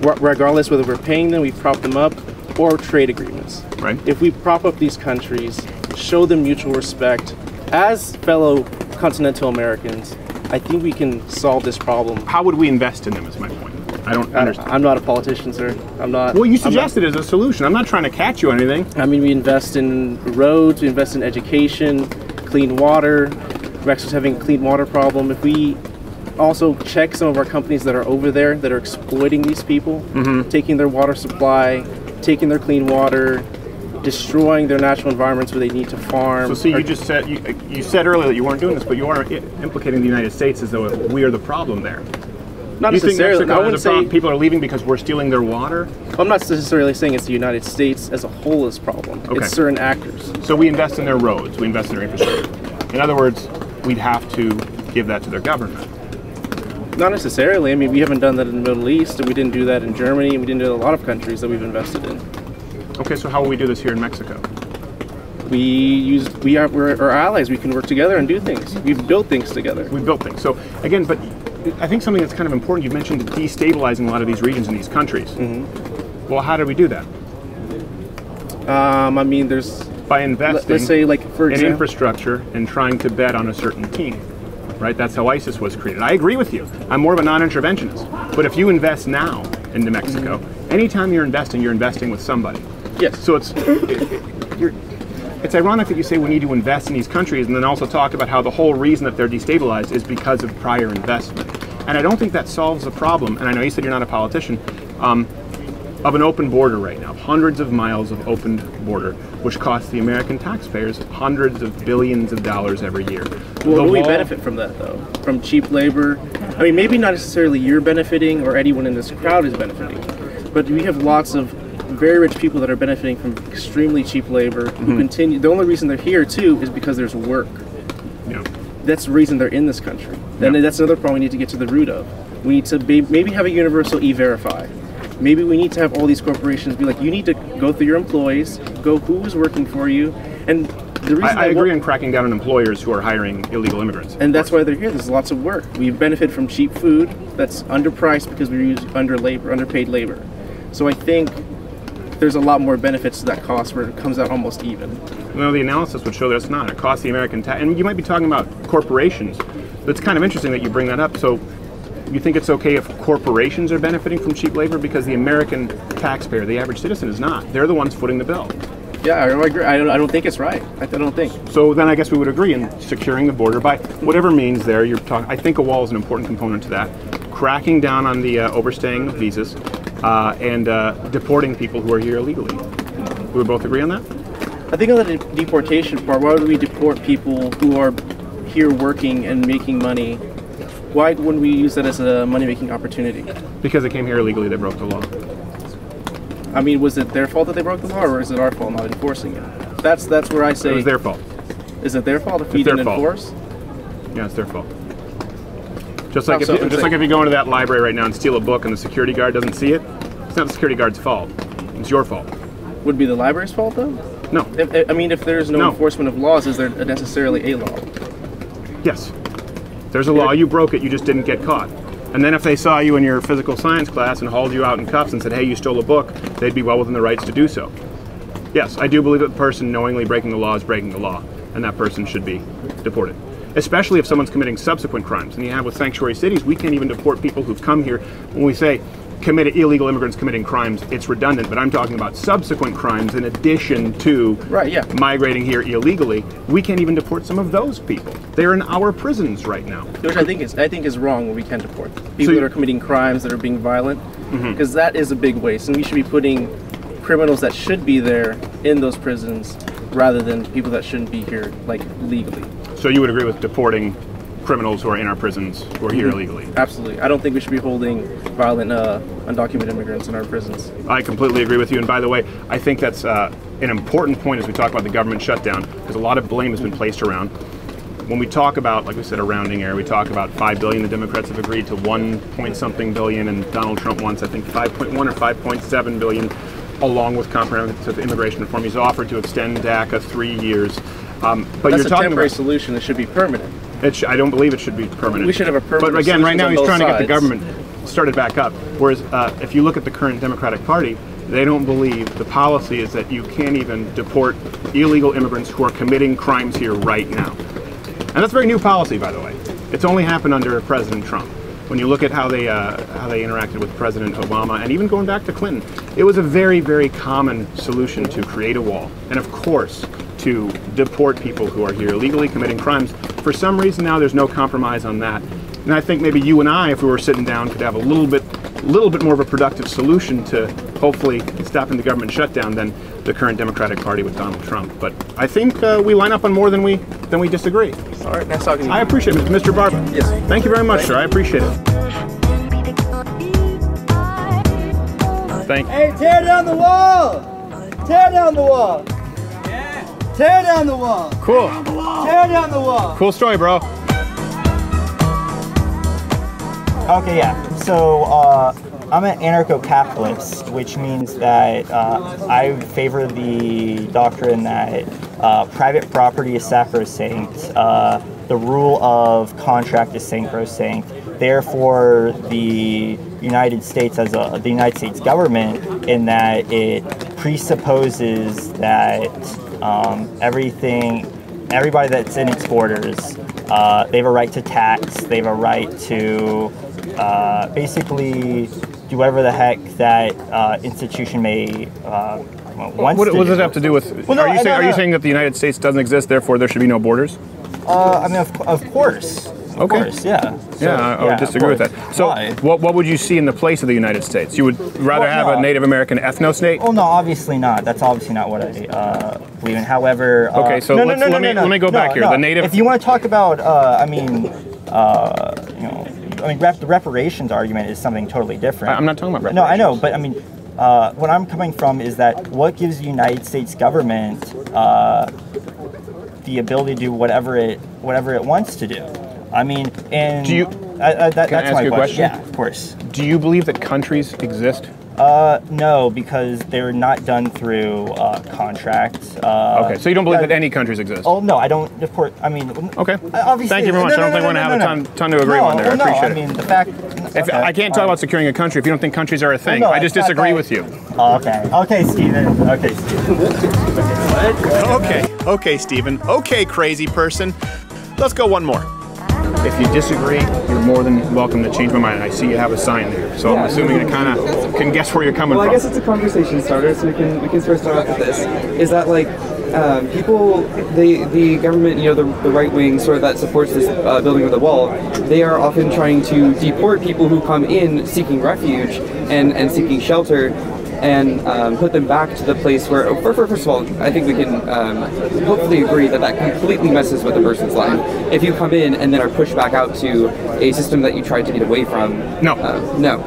Regardless whether we're paying them, we prop them up, or trade agreements. Right. If we prop up these countries, show them mutual respect, as fellow continental Americans, I think we can solve this problem. How would we invest in them is my point. I don't understand. I'm not a politician, sir. I'm not. Well, you suggested it as a solution. I'm not trying to catch you on anything. I mean, we invest in roads, we invest in education, clean water. Mexico's having a clean water problem. If we also check some of our companies that are over there that are exploiting these people, taking their water supply, taking their clean water, destroying their natural environments where they need to farm. So see, you just said, you said earlier that you weren't doing this, but you are implicating the United States as though we are the problem there. Not you necessarily. Think Mexico has a problem? People are leaving because we're stealing their water? I'm not necessarily saying it's the United States as a whole is problem. Okay. It's certain actors. So we invest in their roads, we invest in their infrastructure. In other words, we'd have to give that to their government. Not necessarily. I mean, we haven't done that in the Middle East, and we didn't do that in Germany, and we didn't do it in a lot of countries that we've invested in. Okay, so how will we do this here in Mexico? We're allies. We can work together and do things. We've built things together. We've built things. So again, but I think something that's kind of important, you've mentioned destabilizing a lot of these regions and these countries. Well, how do we do that? I mean, there's... By investing let's say, like, for in example, infrastructure and trying to bet on a certain team. Right? That's how ISIS was created. I agree with you. I'm more of a non-interventionist. But if you invest now into Mexico, anytime you're investing with somebody. Yes. So it's ironic that you say we need to invest in these countries and then also talk about how the whole reason that they're destabilized is because of prior investment. And I don't think that solves the problem, and I know you said you're not a politician, of an open border right now, hundreds of miles of open border, which costs the American taxpayers hundreds of billions of dollars every year. Well, we benefit from that, though, from cheap labor. I mean, maybe not necessarily you're benefiting or anyone in this crowd is benefiting, but we have lots of very rich people that are benefiting from extremely cheap labor who continue. The only reason they're here, too, is because there's work. Yeah. That's the reason they're in this country. And that's another problem we need to get to the root of. We need to maybe have a universal e-verify. Maybe we need to have all these corporations be like, you need to go through your employees, go who's working for you, and the reason I agree on cracking down on employers who are hiring illegal immigrants. And that's why they're here. There's lots of work. We benefit from cheap food that's underpriced because we use underpaid labor. So I think there's a lot more benefits to that cost where it comes out almost even. Well, the analysis would show that it's not. It costs the American tax, and you might be talking about corporations. But it's kind of interesting that you bring that up. So you think it's okay if corporations are benefiting from cheap labor because the American taxpayer, the average citizen, is not. They're the ones footing the bill. Yeah, I agree. I don't think it's right. I don't think. So then I guess we would agree in securing the border by whatever means there. You're talking. I think a wall is an important component to that. Cracking down on the overstaying of visas and deporting people who are here illegally. We would both agree on that? I think on the deportation part, why would we deport people who are here working and making money? Why wouldn't we use that as a money-making opportunity? Because they came here illegally, they broke the law. I mean, was it their fault that they broke the law, or is it our fault not enforcing it? That's where I say... It was their fault. Is it their fault if we didn't enforce? Yeah, it's their fault. Just like if you go into that library right now and steal a book and the security guard doesn't see it, it's not the security guard's fault. It's your fault. Would it be the library's fault, though? No. I mean, if there's no enforcement of laws, is there necessarily a law? Yes. There's a law, you broke it, you just didn't get caught. And then if they saw you in your physical science class and hauled you out in cuffs and said, hey, you stole a book, they'd be well within their rights to do so. Yes, I do believe that the person knowingly breaking the law is breaking the law, and that person should be deported. Especially if someone's committing subsequent crimes. And you have with sanctuary cities, we can't even deport people who've come here. When we say illegal immigrants committing crimes, it's redundant, but I'm talking about subsequent crimes in addition to migrating here illegally. We can't even deport some of those people. They're in our prisons right now. Which I think is wrong when we can deport people that are committing crimes, that are being violent, because that is a big waste, and we should be putting criminals that should be there in those prisons rather than people that shouldn't be here, like, legally. So you would agree with deporting criminals who are in our prisons who are here illegally? Absolutely. I don't think we should be holding violent, undocumented immigrants in our prisons. I completely agree with you. And by the way, I think that's an important point as we talk about the government shutdown, because a lot of blame has been placed around. When we talk about, like we said, a rounding error, we talk about $5 billion. The Democrats have agreed to 1 point something billion, and Donald Trump wants, I think, 5.1 or 5.7 billion, along with comprehensive immigration reform. He's offered to extend DACA 3 years. But that's you're a talking temporary about solution. It should be permanent. I don't believe it should be permanent. We should have a permanent. But again, right now he's trying to get the sides. government started back up. Whereas if you look at the current Democratic Party, they don't believe the policy is that you can't even deport illegal immigrants who are committing crimes here right now. And that's a very new policy, by the way. It's only happened under President Trump. When you look at how they interacted with President Obama, and even going back to Clinton, it was a very, very common solution to create a wall, and of course to deport people who are here illegally committing crimes. For some reason now there's no compromise on that. And I think maybe you and I, if we were sitting down, could have a little bit more of a productive solution to hopefully stopping the government shutdown than the current Democratic Party with Donald Trump. But I think we line up on more than we disagree. All right, nice talking to you. I appreciate it, Mr. Barba. Yes. Thank you very much, sir. I appreciate it. Thank you. Hey, tear down the wall! Tear down the wall! Tear down the wall! Cool. Tear down the wall! Cool story, bro. Okay, yeah. So, I'm an anarcho-capitalist, which means that I favor the doctrine that private property is sacrosanct, the rule of contract is sacrosanct. Therefore, the United States the United States government, in that it presupposes that everybody that's in its borders, they have a right to tax, they have a right to basically do whatever the heck that institution may wants What to does do. it have to do with? Well, no, are you saying that the United States doesn't exist, therefore there should be no borders? I mean, of course. Of course, yeah. So, I would disagree with that. So, what would you see in the place of the United States? You would rather have a Native American ethno-state? Well, no, obviously not. That's obviously not what I believe in. However, okay, so let me go back here. The Native. If you want to talk about, the reparations argument is something totally different. I'm not talking about reparations. No, I know, but I mean, what I'm coming from is that what gives the United States government the ability to do whatever it wants to do. I mean, and do you? that's can I ask my you a question? Yeah, of course. Do you believe that countries exist? No, because they're not done through contracts. Okay, so you don't believe that any countries exist? Oh no, I don't. Of course, I mean. Okay. Obviously. Thank you very much. I don't think we're gonna have a ton to agree on there. I appreciate it. I mean, the fact. If I can't talk about securing a country if you don't think countries are a thing. Well, no, I just disagree with you. Okay. Okay, Stephen. Okay, Stephen. Okay, Stephen. Okay, crazy person. Let's go one more. If you disagree, you're more than welcome to change my mind. I see you have a sign there, so I'm assuming it kind of can guess where you're coming from. Well, I guess it's a conversation starter, so we can first start off with this. Is that like people, the government, the right wing sort of that supports this building of the wall, they are often trying to deport people who come in seeking refuge and seeking shelter, and put them back to the place where, first of all, I think we can hopefully agree that completely messes with a person's life. If you come in and then are pushed back out to a system that you tried to get away from, no,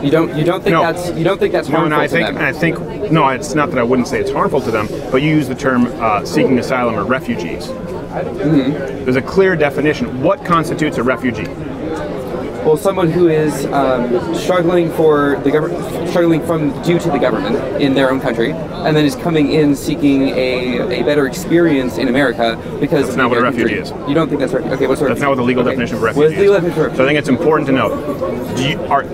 you don't think that's harmful to them. I think no, it's not that I wouldn't say it's harmful to them, but you use the term seeking asylum or refugees. Mm-hmm. There's a clear definition. What constitutes a refugee? Well, someone who is struggling due to the government in their own country, and then is coming in seeking a better experience in America because that's not what a refugee is. You don't think that's right? Okay, what's that's not what the legal definition of refugee is. So I think it's important to know.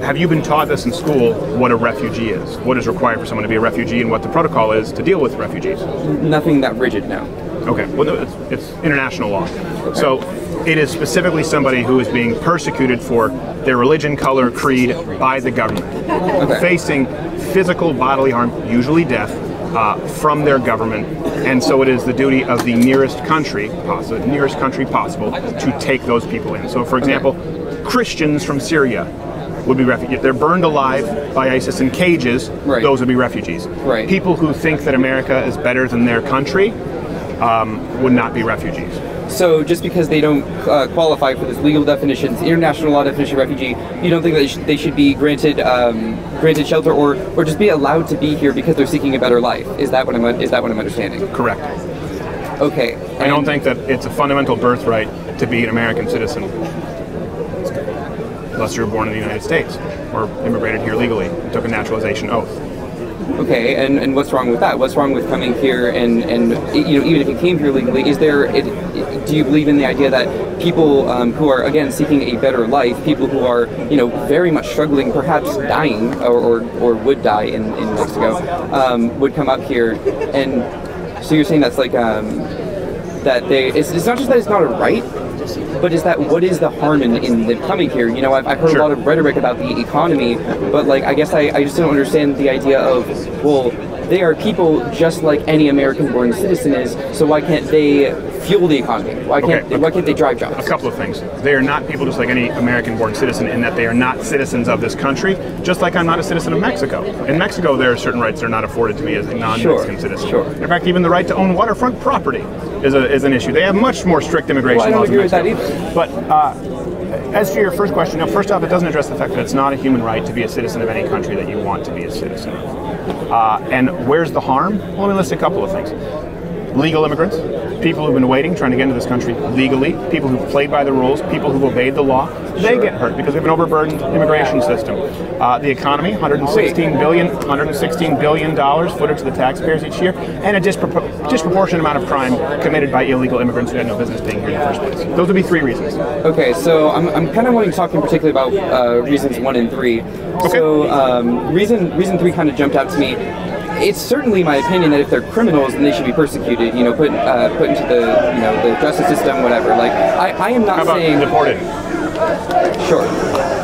Have you been taught this in school? What a refugee is? What is required for someone to be a refugee, and what the protocol is to deal with refugees? Nothing that rigid, no. Okay, well, no, it's international law. Okay. So it is specifically somebody who is being persecuted for their religion, color, creed by the government, facing physical bodily harm, usually death, from their government. And so it is the duty of the nearest country possible to take those people in. So, for example, Christians from Syria would be refugees. If they're burned alive by ISIS in cages, those would be refugees. People who think that America is better than their country would not be refugees. So just because they don't qualify for this legal definition, international law definition of refugee, you don't think that they should be granted shelter or just be allowed to be here because they're seeking a better life? Is that what I'm understanding? Correct. Okay. I don't think that it's a fundamental birthright to be an American citizen, unless you were born in the United States or immigrated here legally, took a naturalization oath. Okay, and what's wrong with that? What's wrong with coming here and you know, even if you came here legally, do you believe in the idea that people who are, again, seeking a better life, people who are, you know, very much struggling, perhaps dying or would die in Mexico, would come up here? And so you're saying that's like that it's not just that it's not a right, but is that what is the harm in them coming here? You know, I've heard a lot of rhetoric about the economy, but like I guess I just don't understand the idea of, well, they are people just like any American-born citizen is, so why can't they fuel the economy? Why can't they drive jobs? A couple of things. They are not people just like any American-born citizen in that they are not citizens of this country, just like I'm not a citizen of Mexico. In Mexico, there are certain rights that are not afforded to me as a non-Mexican citizen. In fact, even the right to own waterfront property is an issue. They have much more strict immigration laws in Mexico. I don't agree with that either. But as to your first question, now, first off, it doesn't address the fact that it's not a human right to be a citizen of any country that you want to be a citizen of. And where's the harm? Well, let me list a couple of things. Legal immigrants, people who've been waiting, trying to get into this country legally, people who've played by the rules, people who've obeyed the law, they get hurt because we have an overburdened immigration system. The economy, $116 billion footed to the taxpayers each year, and a disproportionate amount of crime committed by illegal immigrants who had no business being here in the first place. Those would be three reasons. Okay, so I'm kind of wanting to talk in particular about reasons 1 and 3. Okay. So reason 3 kind of jumped out to me. It's certainly my opinion that if they're criminals, then they should be persecuted. You know, put into the justice system, whatever. Like I am not saying deported. Sure,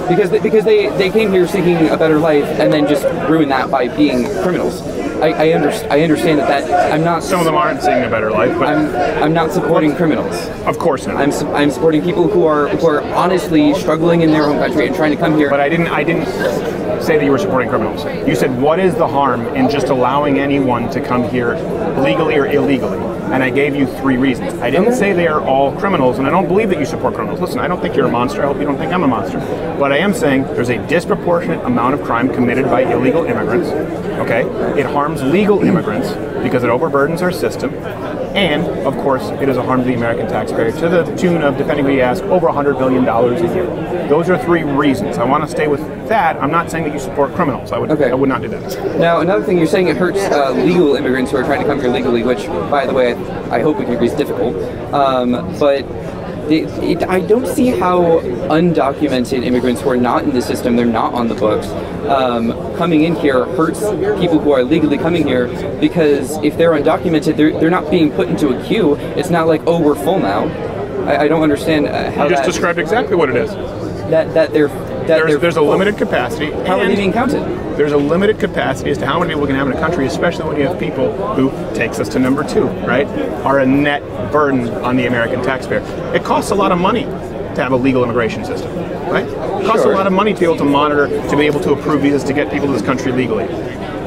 because they came here seeking a better life and then just ruin that by being criminals. I understand that I'm not. Some of them aren't seeking a better life, but I'm not supporting criminals. Of course not. I'm supporting people who are honestly struggling in their own country and trying to come here. But I didn't say that you were supporting criminals. You said, what is the harm in just allowing anyone to come here legally or illegally? And I gave you 3 reasons. I didn't say they are all criminals, and I don't believe that you support criminals. Listen, I don't think you're a monster. I hope you don't think I'm a monster. But I am saying there's a disproportionate amount of crime committed by illegal immigrants. Okay? It harms legal immigrants because it overburdens our system. And, of course, it is a harm to the American taxpayer to the tune of, depending who you ask, over $100 billion a year. Those are 3 reasons. I want to stay with that. I'm not saying that you support criminals. I would not do that. Now, another thing, you're saying it hurts legal immigrants who are trying to come here legally, which, by the way, I hope we can agree is difficult. But I don't see how undocumented immigrants who are not in the system, they're not on the books, coming in here hurts people who are legally coming here, because if they're undocumented, they're not being put into a queue. It's not like, oh, we're full now. I don't understand how you just described exactly what it is. There's a limited capacity. How are they being counted? There's a limited capacity as to how many people we can have in a country, especially when you have people who, takes us to number 2, right, are a net burden on the American taxpayer. It costs a lot of money to have a legal immigration system, right? It costs a lot of money to be able to monitor, to be able to approve visas to get people to this country legally.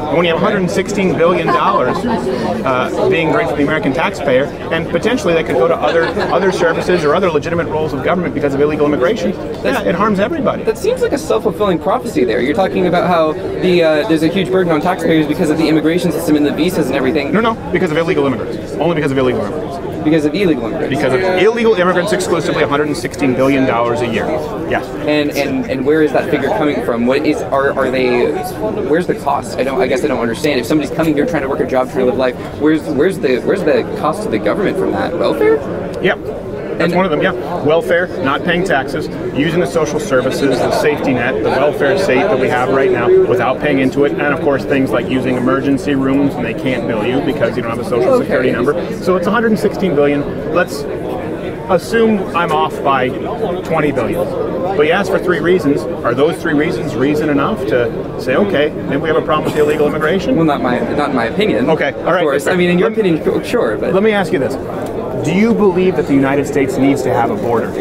And when you have $116 billion being drained from the American taxpayer, and potentially that could go to other services or other legitimate roles of government because of illegal immigration, it harms everybody. That seems like a self-fulfilling prophecy there. You're talking about how there's a huge burden on taxpayers because of the immigration system and the visas and everything. No, because of illegal immigrants. Only because of illegal immigrants. Because of illegal immigrants. Because of illegal immigrants exclusively, $116 billion a year. Yes. And where is that figure coming from? What is are they? Where's the cost? I guess I don't understand. If somebody's coming here trying to work a job, trying to live life, where's the cost to the government from that? Welfare? Yep. That's one of them, yeah. Welfare, not paying taxes, using the social services, the safety net, the welfare state that we have right now without paying into it, and of course things like using emergency rooms and they can't bill you because you don't have a social security number. So it's $116 billion. Let's assume I'm off by $20 billion. But you asked for 3 reasons. Are those 3 reasons reason enough to say, okay, maybe we have a problem with illegal immigration? Well, not in my opinion. Okay, all right. Of course. I mean, in your opinion, sure. But let me ask you this. Do you believe that the United States needs to have a border?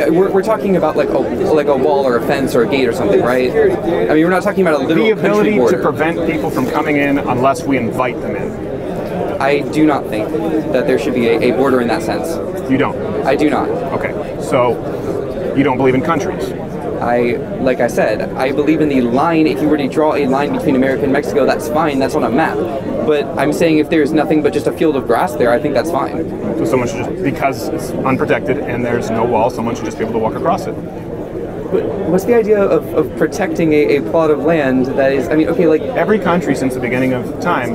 we're talking about like a wall or a fence or a gate or something, right? I mean, we're not talking about a literal the ability country border. to prevent people from coming in unless we invite them in. I do not think that there should be a border in that sense. You don't? I do not. Okay, so you don't believe in countries? Like I said, I believe in the line. If you were to draw a line between America and Mexico, that's fine. That's on a map. But I'm saying if there's nothing but just a field of grass there, I think that's fine. So someone should just, because it's unprotected and there's no wall, someone should just be able to walk across it. But what's the idea of protecting a plot of land that is, I mean, okay, like... Every country since the beginning of time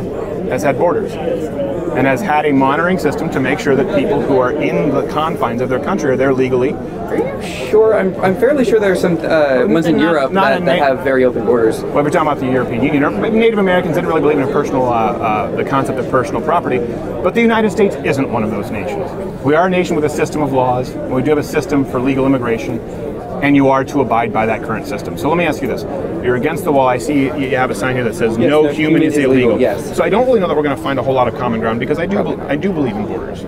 has had borders and has had a monitoring system to make sure that people who are in the confines of their country are there legally. Are you sure? I'm fairly sure there are some ones in Europe that have very open borders. Well, we're talking about the European Union. Native Americans didn't really believe in the concept of personal property, but the United States isn't one of those nations. We are a nation with a system of laws. We do have a system for legal immigration, and you are to abide by that current system. So let me ask you this. You're against the wall. I see you have a sign here that says yes, no human is illegal. Yes. So I don't really know that we're going to find a whole lot of common ground because I do believe in borders.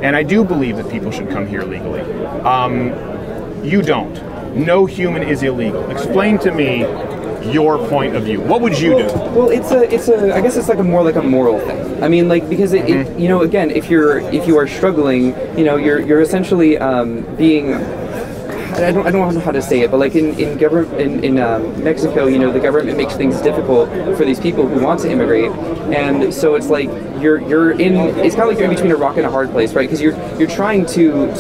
And I do believe that people should come here legally. You don't. No human is illegal. Explain to me your point of view. What would you do? Well, I guess it's like more like a moral thing. I mean, like, because it you know, again, if you are struggling, you know, you're essentially being, I don't know how to say it, but like in Mexico, you know, the government makes things difficult for these people who want to immigrate, and so it's like you're in. It's kind of like you're in between a rock and a hard place, right? Because you're trying to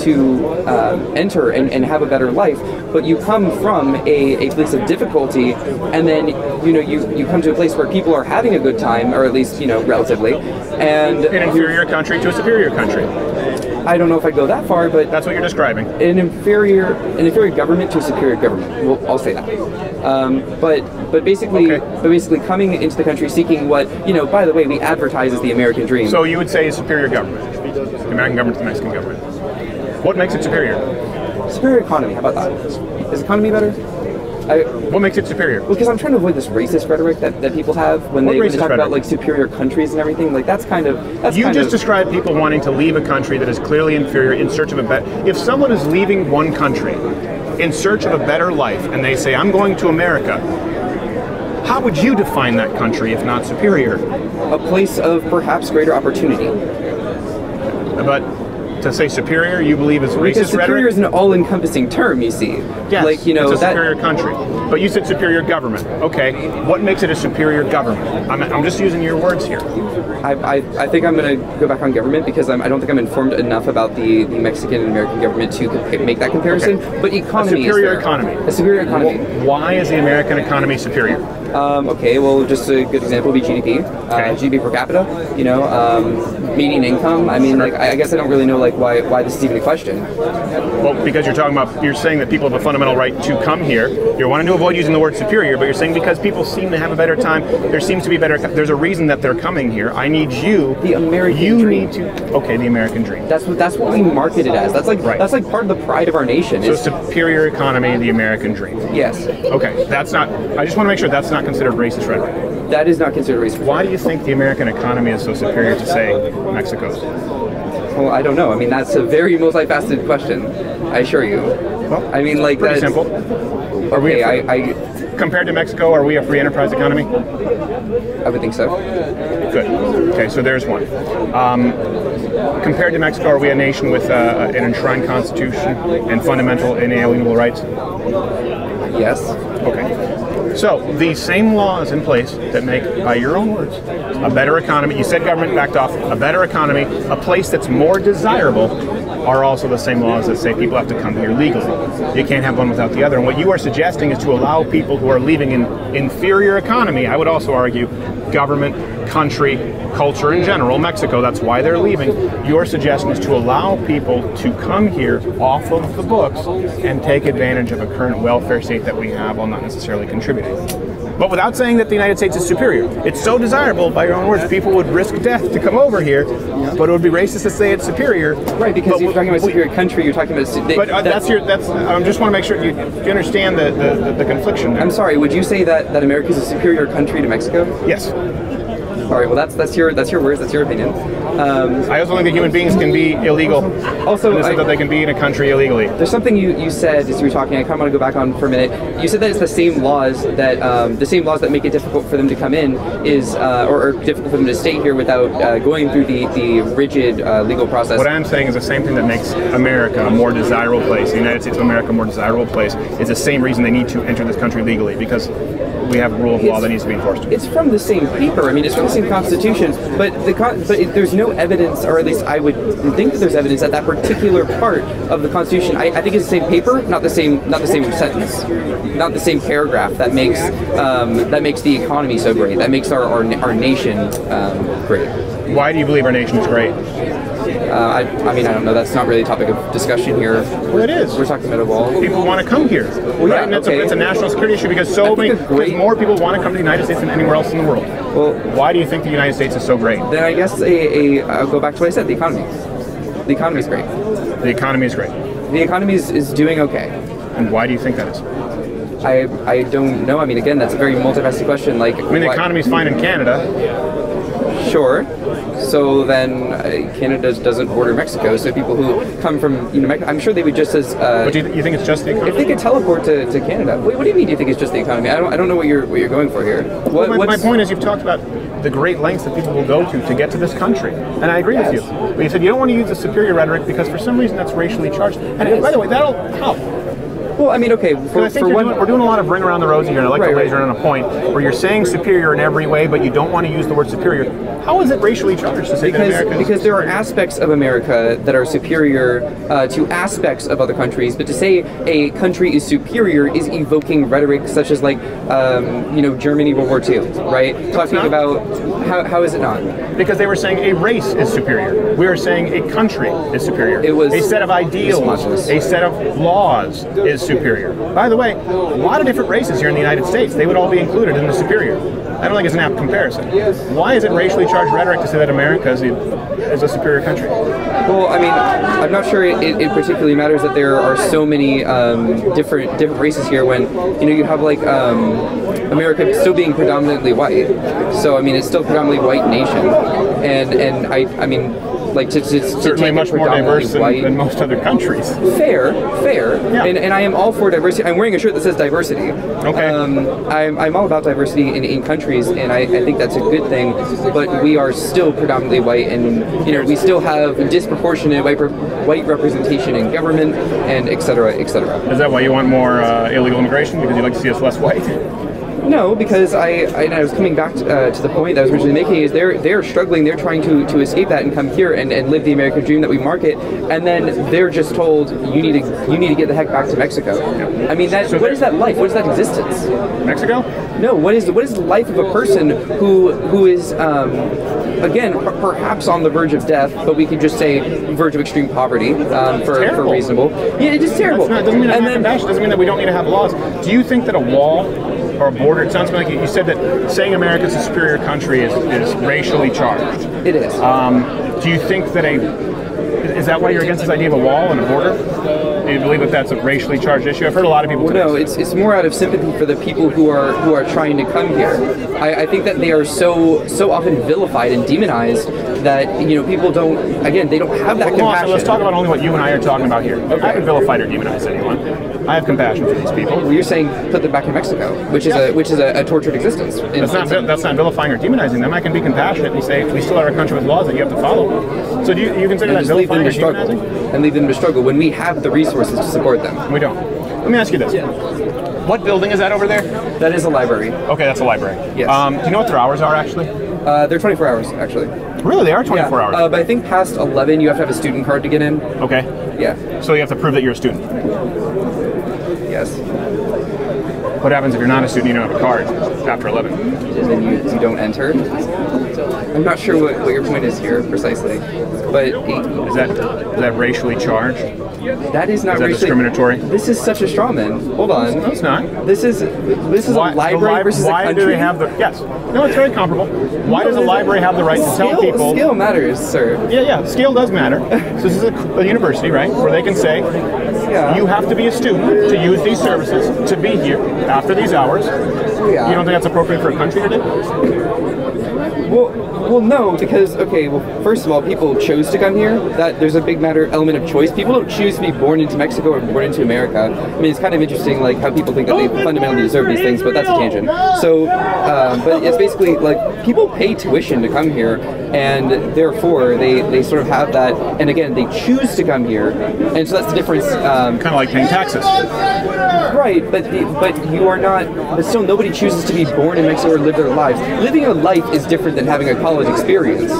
enter and have a better life, but you come from a place of difficulty, and then you know you come to a place where people are having a good time, or at least you know relatively, and an inferior country to a superior country. I don't know if I go that far, but that's what you're describing. An inferior government to a superior government. Well, I'll say that. But basically coming into the country seeking what, you know, by the way, we advertise as the American dream. So you would say superior government, the American government to the Mexican government. What makes it superior? Superior economy. How about that? Is economy better? What makes it superior? Well, because I'm trying to avoid this racist rhetoric that people have when they talk about like superior countries and everything. Like that's kind of you just described people wanting to leave a country that is clearly inferior in search of a better. If someone is leaving one country in search of a better life and they say I'm going to America, how would you define that country if not superior? A place of perhaps greater opportunity. But to say superior, you believe is racist because superior rhetoric? is an all-encompassing term, you see. Yes, like, you know, it's a superior country. But you said superior government. Okay, what makes it a superior government? I'm just using your words here. I think I'm going to go back on government because I don't think I'm informed enough about the Mexican and American government to make that comparison. Okay. But economy a superior economy. A superior economy. Well, why is the American economy superior? Okay, well, just a good example would be GDP. Okay. GDP per capita, you know, median income. I mean, like, I guess I don't really know, like, why this is even a question. Well, because you're saying that people have a fundamental right to come here. You're wanting to avoid using the word superior, but you're saying because people seem to have a better time, there seems to be there's a reason that they're coming here. I need you. The American dream. Okay, the American dream. That's what we market it as. That's like right. That's like part of the pride of our nation. So superior economy, the American dream. Yes. Okay, that's not. I just want to make sure that's not considered racist rhetoric. That is not considered racist. Why do you think the American economy is so superior to, say, Mexico's? Well, I don't know. I mean, that's a very multifaceted question. I assure you. Well, I mean, like pretty simple. Okay, compared to Mexico, are we a free enterprise economy? I would think so. Good. Okay, so there's one. Compared to Mexico, are we a nation with an enshrined constitution and fundamental inalienable rights? Yes. Okay. So, these same laws in place that make, by your own words, a better economy, you said government backed off, a better economy, a place that's more desirable, are also the same laws that say people have to come here legally. You can't have one without the other. And what you are suggesting is to allow people who are leaving an inferior economy, I would also argue, government, country, culture in general, Mexico, that's why they're leaving. Your suggestion is to allow people to come here off of the books and take advantage of a current welfare state that we have while not necessarily contributing. But without saying that the United States is superior. It's so desirable, by your own words, people would risk death to come over here, but it would be racist to say it's superior. Right, because you're talking about superior country, you're talking about... I just want to make sure you understand the confliction there. I'm sorry, would you say that America is a superior country to Mexico? Yes. All right. Well, that's your words. That's your opinion. I also think that human beings can be illegal. Also, that they can be in a country illegally. There's something you said as you were talking. I kind of want to go back on for a minute. You said that it's the same laws that make it difficult for them to come in or difficult for them to stay here without going through the rigid legal process. What I'm saying is the same thing that makes America a more desirable place, the United States of America a more desirable place, is the same reason they need to enter this country legally, because we have a rule of law that needs to be enforced. It's from the same paper. I mean, it's from the same Constitution, but there's no evidence, or at least I would think that there's evidence that particular part of the Constitution. I think it's the same paper, not the same sentence, not the same paragraph that makes the economy so great, that makes our nation great. Why do you believe our nation is great? I mean, I don't know. That's not really a topic of discussion here. Well, it is. We're talking about a wall. People want to come here. Well, right? yeah, And it's a national security issue because because more people want to come to the United States than anywhere else in the world. Well, why do you think the United States is so great? Then I guess I'll go back to what I said. The economy. The economy is great. The economy is great. The economy is doing okay. And why do you think that is? I don't know. I mean, again, that's a very multifaceted question. Like, the economy's fine in Canada. Sure. So then Canada doesn't border Mexico. So people who come from Mexico, I'm sure they would just as. But do you think it's just the economy? If they could teleport to Canada, what do you mean? Do you think it's just the economy? I don't know what you're going for here. My point is, you've talked about the great lengths that people will go to get to this country, and I agree with you. But you said you don't want to use the superior rhetoric because for some reason that's racially charged. And by the way, that'll help. Well, I mean, okay. We're doing a lot of ring around the rosy here, and I like to laser in on a point where you're saying superior in every way, but you don't want to use the word superior. How is it racially charged to say that America? Because there are aspects of America that are superior to aspects of other countries, but to say a country is superior is evoking rhetoric such as Germany, World War II, right? Talking about how is it not? Because they were saying a race is superior. We are saying a country is superior. It was a set of ideals, a set of laws is superior. By the way, a lot of different races here in the United States, they would all be included in the superior. I don't think it's an apt comparison. Why is it racially charged rhetoric to say that America is a superior country? Well, I mean, I'm not sure it particularly matters that there are so many different races here when you have America still being predominantly white. So I mean, it's still a predominantly white nation, and I mean. To certainly much more diverse than most other countries. Fair. Yeah. And I am all for diversity. I'm wearing a shirt that says diversity. Okay. I'm all about diversity in countries, and I think that's a good thing. But we are still predominantly white, and we still have disproportionate white representation in government, and et cetera, et cetera. Is that why you want more illegal immigration? Because you'd like to see us less white? No, because I was coming back to the point that I was originally making is they're struggling, they're trying to escape that and come here and live the American dream that we market, and then they're just told you need to get the heck back to Mexico. Yeah. I mean, what is that life? What is that existence? Mexico? No, what is the life of a person who is again perhaps on the verge of death, but we could just say verge of extreme poverty for reasonable. Yeah, it is terrible. Doesn't mean that we don't need to have laws. Do you think that a wall or a border, it sounds like you said that saying America's a superior country is racially charged. It is. Do you think that is that why you're against this idea of a wall and a border? Do you believe that that's a racially charged issue? I've heard a lot of people. No, it's more out of sympathy for the people who are trying to come here. I think that they are so often vilified and demonized that people don't they don't have that compassion. So let's talk about only what you and I are talking about here. Okay. I haven't vilified or demonized anyone. I have compassion for these people. Well, you're saying put them back in Mexico, which is a tortured existence. That's not vilifying or demonizing them. I can be compassionate and say we still are a country with laws that you have to follow. So do you consider that vilifying or demonizing? And leave them to struggle when we have the resources to support them. We don't. Let me ask you this. What building is that over there? That is a library. Okay, that's a library. Yes. Do you know what their hours are actually? They're 24 hours actually. Really? They are 24 hours? But I think past 11 you have to have a student card to get in. Okay. Yeah. So you have to prove that you're a student? Yes. What happens if you're not a student, you don't have a card after 11? And then you don't enter? I'm not sure what your point is here precisely, but is that racially charged? That is not racially discriminatory. This is such a straw man. Hold on. No, it's not. This is a library versus a country. Why do they have the? Yes. No, it's very comparable. Why does a library have the right to tell people? Scale matters, sir. Yeah. Scale does matter. So this is a university, right, where they can say, you have to be a student to use these services to be here after these hours. Yeah. You don't think that's appropriate for a country to do? Well, no, because okay. Well, first of all, people chose to come here. That there's a big element of choice. People don't choose to be born into Mexico or born into America. I mean, it's kind of interesting, like how people think that they fundamentally deserve these things, but that's a tangent. So, but it's basically like people pay tuition to come here, and therefore they sort of have that. And again, they choose to come here, and so that's the difference. Kind of like paying taxes. Right, but you are not. But still, nobody chooses to be born in Mexico or live their lives. Living a life is different than having a college experience.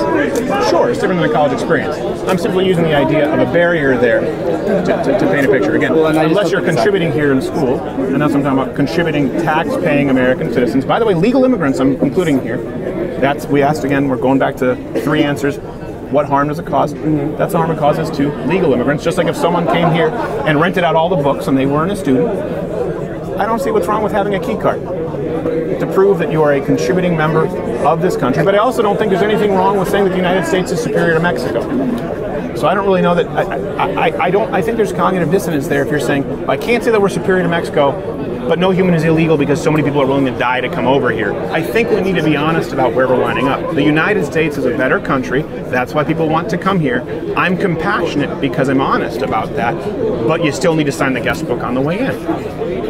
Sure, it's different than a college experience. I'm simply using the idea of a barrier there to paint a picture. Again, well, unless you're contributing here in school, and that's what I'm talking about, contributing tax-paying American citizens. By the way, legal immigrants I'm including here. We asked again, we're going back to 3 answers. What harm does it cause? That's the harm it causes to legal immigrants. Just like if someone came here and rented out all the books and they weren't a student, I don't see what's wrong with having a key card to prove that you are a contributing member of this country. But I also don't think there's anything wrong with saying that the United States is superior to Mexico. So I don't really know that. I think there's cognitive dissonance there if you're saying, I can't say that we're superior to Mexico, but no human is illegal because so many people are willing to die to come over here. I think we need to be honest about where we're lining up. The United States is a better country. That's why people want to come here. I'm compassionate because I'm honest about that, but you still need to sign the guest book on the way in.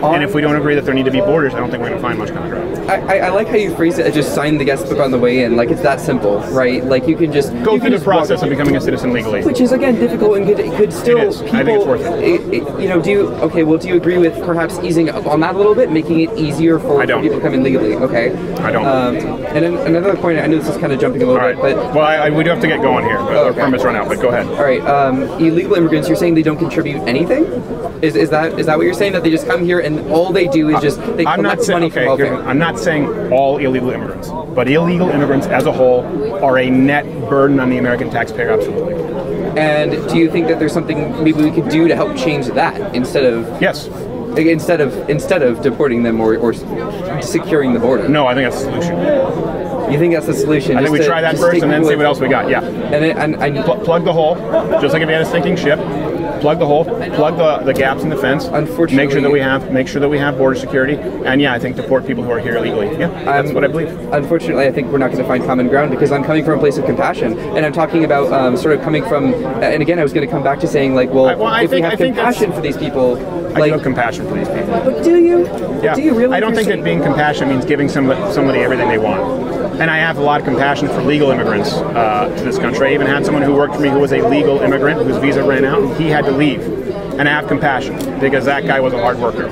And if we don't agree that there need to be borders, I don't think we're going to find much common ground. I like how you phrase it as just sign the guest book on the way in. Like it's that simple, right? Like you can just go through the process of becoming a citizen legally. Which is again difficult and could still it is. People, I think it's worth it. You know, do you agree with perhaps easing up on that a little bit, making it easier for people to come in legally? Okay. I don't. And then another point, I know this is kind of jumping a little bit, but well, we do have to get going here. But our permits run out. But go ahead. All right. Illegal immigrants, you're saying they don't contribute anything? Is that what you're saying, that they just come here and all they do is just they collect money from welfare? I'm not saying all illegal immigrants, but illegal immigrants as a whole are a net burden on the American taxpayer, absolutely. And do you think that there's something maybe we could do to help change that instead of instead of deporting them or securing the border? No, I think that's the solution. You think that's the solution? I think we try that first and then see what else we got. Yeah. And plug the hole, just like if you had a sinking ship. Plug the hole, plug the gaps in the fence. Unfortunately, make sure that we have border security, and I think deport people who are here illegally. Yeah, that's what I believe. Unfortunately, I think we're not going to find common ground because I'm coming from a place of compassion, and I'm talking about sort of coming from. And again, I was going to come back to saying like, if we have compassion for these people, I do have compassion for these people. But do you? Yeah. Do you really? I don't think that being compassionate means giving somebody everything they want. And I have a lot of compassion for legal immigrants to this country. I even had someone who worked for me who was a legal immigrant whose visa ran out and he had to leave. And I have compassion because that guy was a hard worker.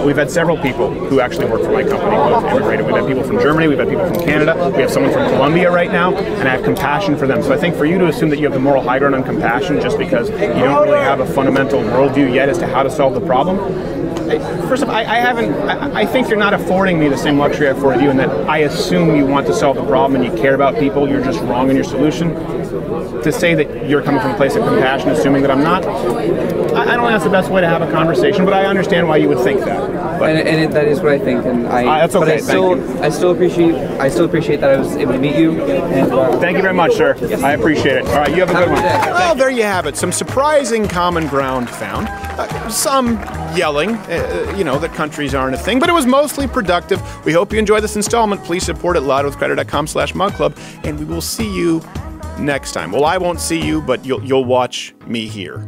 We've had several people who actually work for my company who have immigrated. We've had people from Germany, we've had people from Canada, we have someone from Colombia right now, and I have compassion for them. So I think for you to assume that you have the moral high ground on compassion just because you don't really have a fundamental worldview yet as to how to solve the problem, first of all, I think you're not affording me the same luxury I afforded you in that I assume you want to solve the problem and you care about people, you're just wrong in your solution. To say that you're coming from a place of compassion, assuming that I'm not, I don't think that's the best way to have a conversation, but I understand why you would think that. But, and that is what I think, and that's okay. I still appreciate that I was able to meet you. And, thank you very much, sir. I appreciate it. All right, you have a good one. Well, there you have it. Some surprising common ground found. Some yelling, that countries aren't a thing, but it was mostly productive. We hope you enjoyed this installment. Please support it loudwithcredit.com/mugclub, and we will see you next time. Well, I won't see you, but you'll watch me here.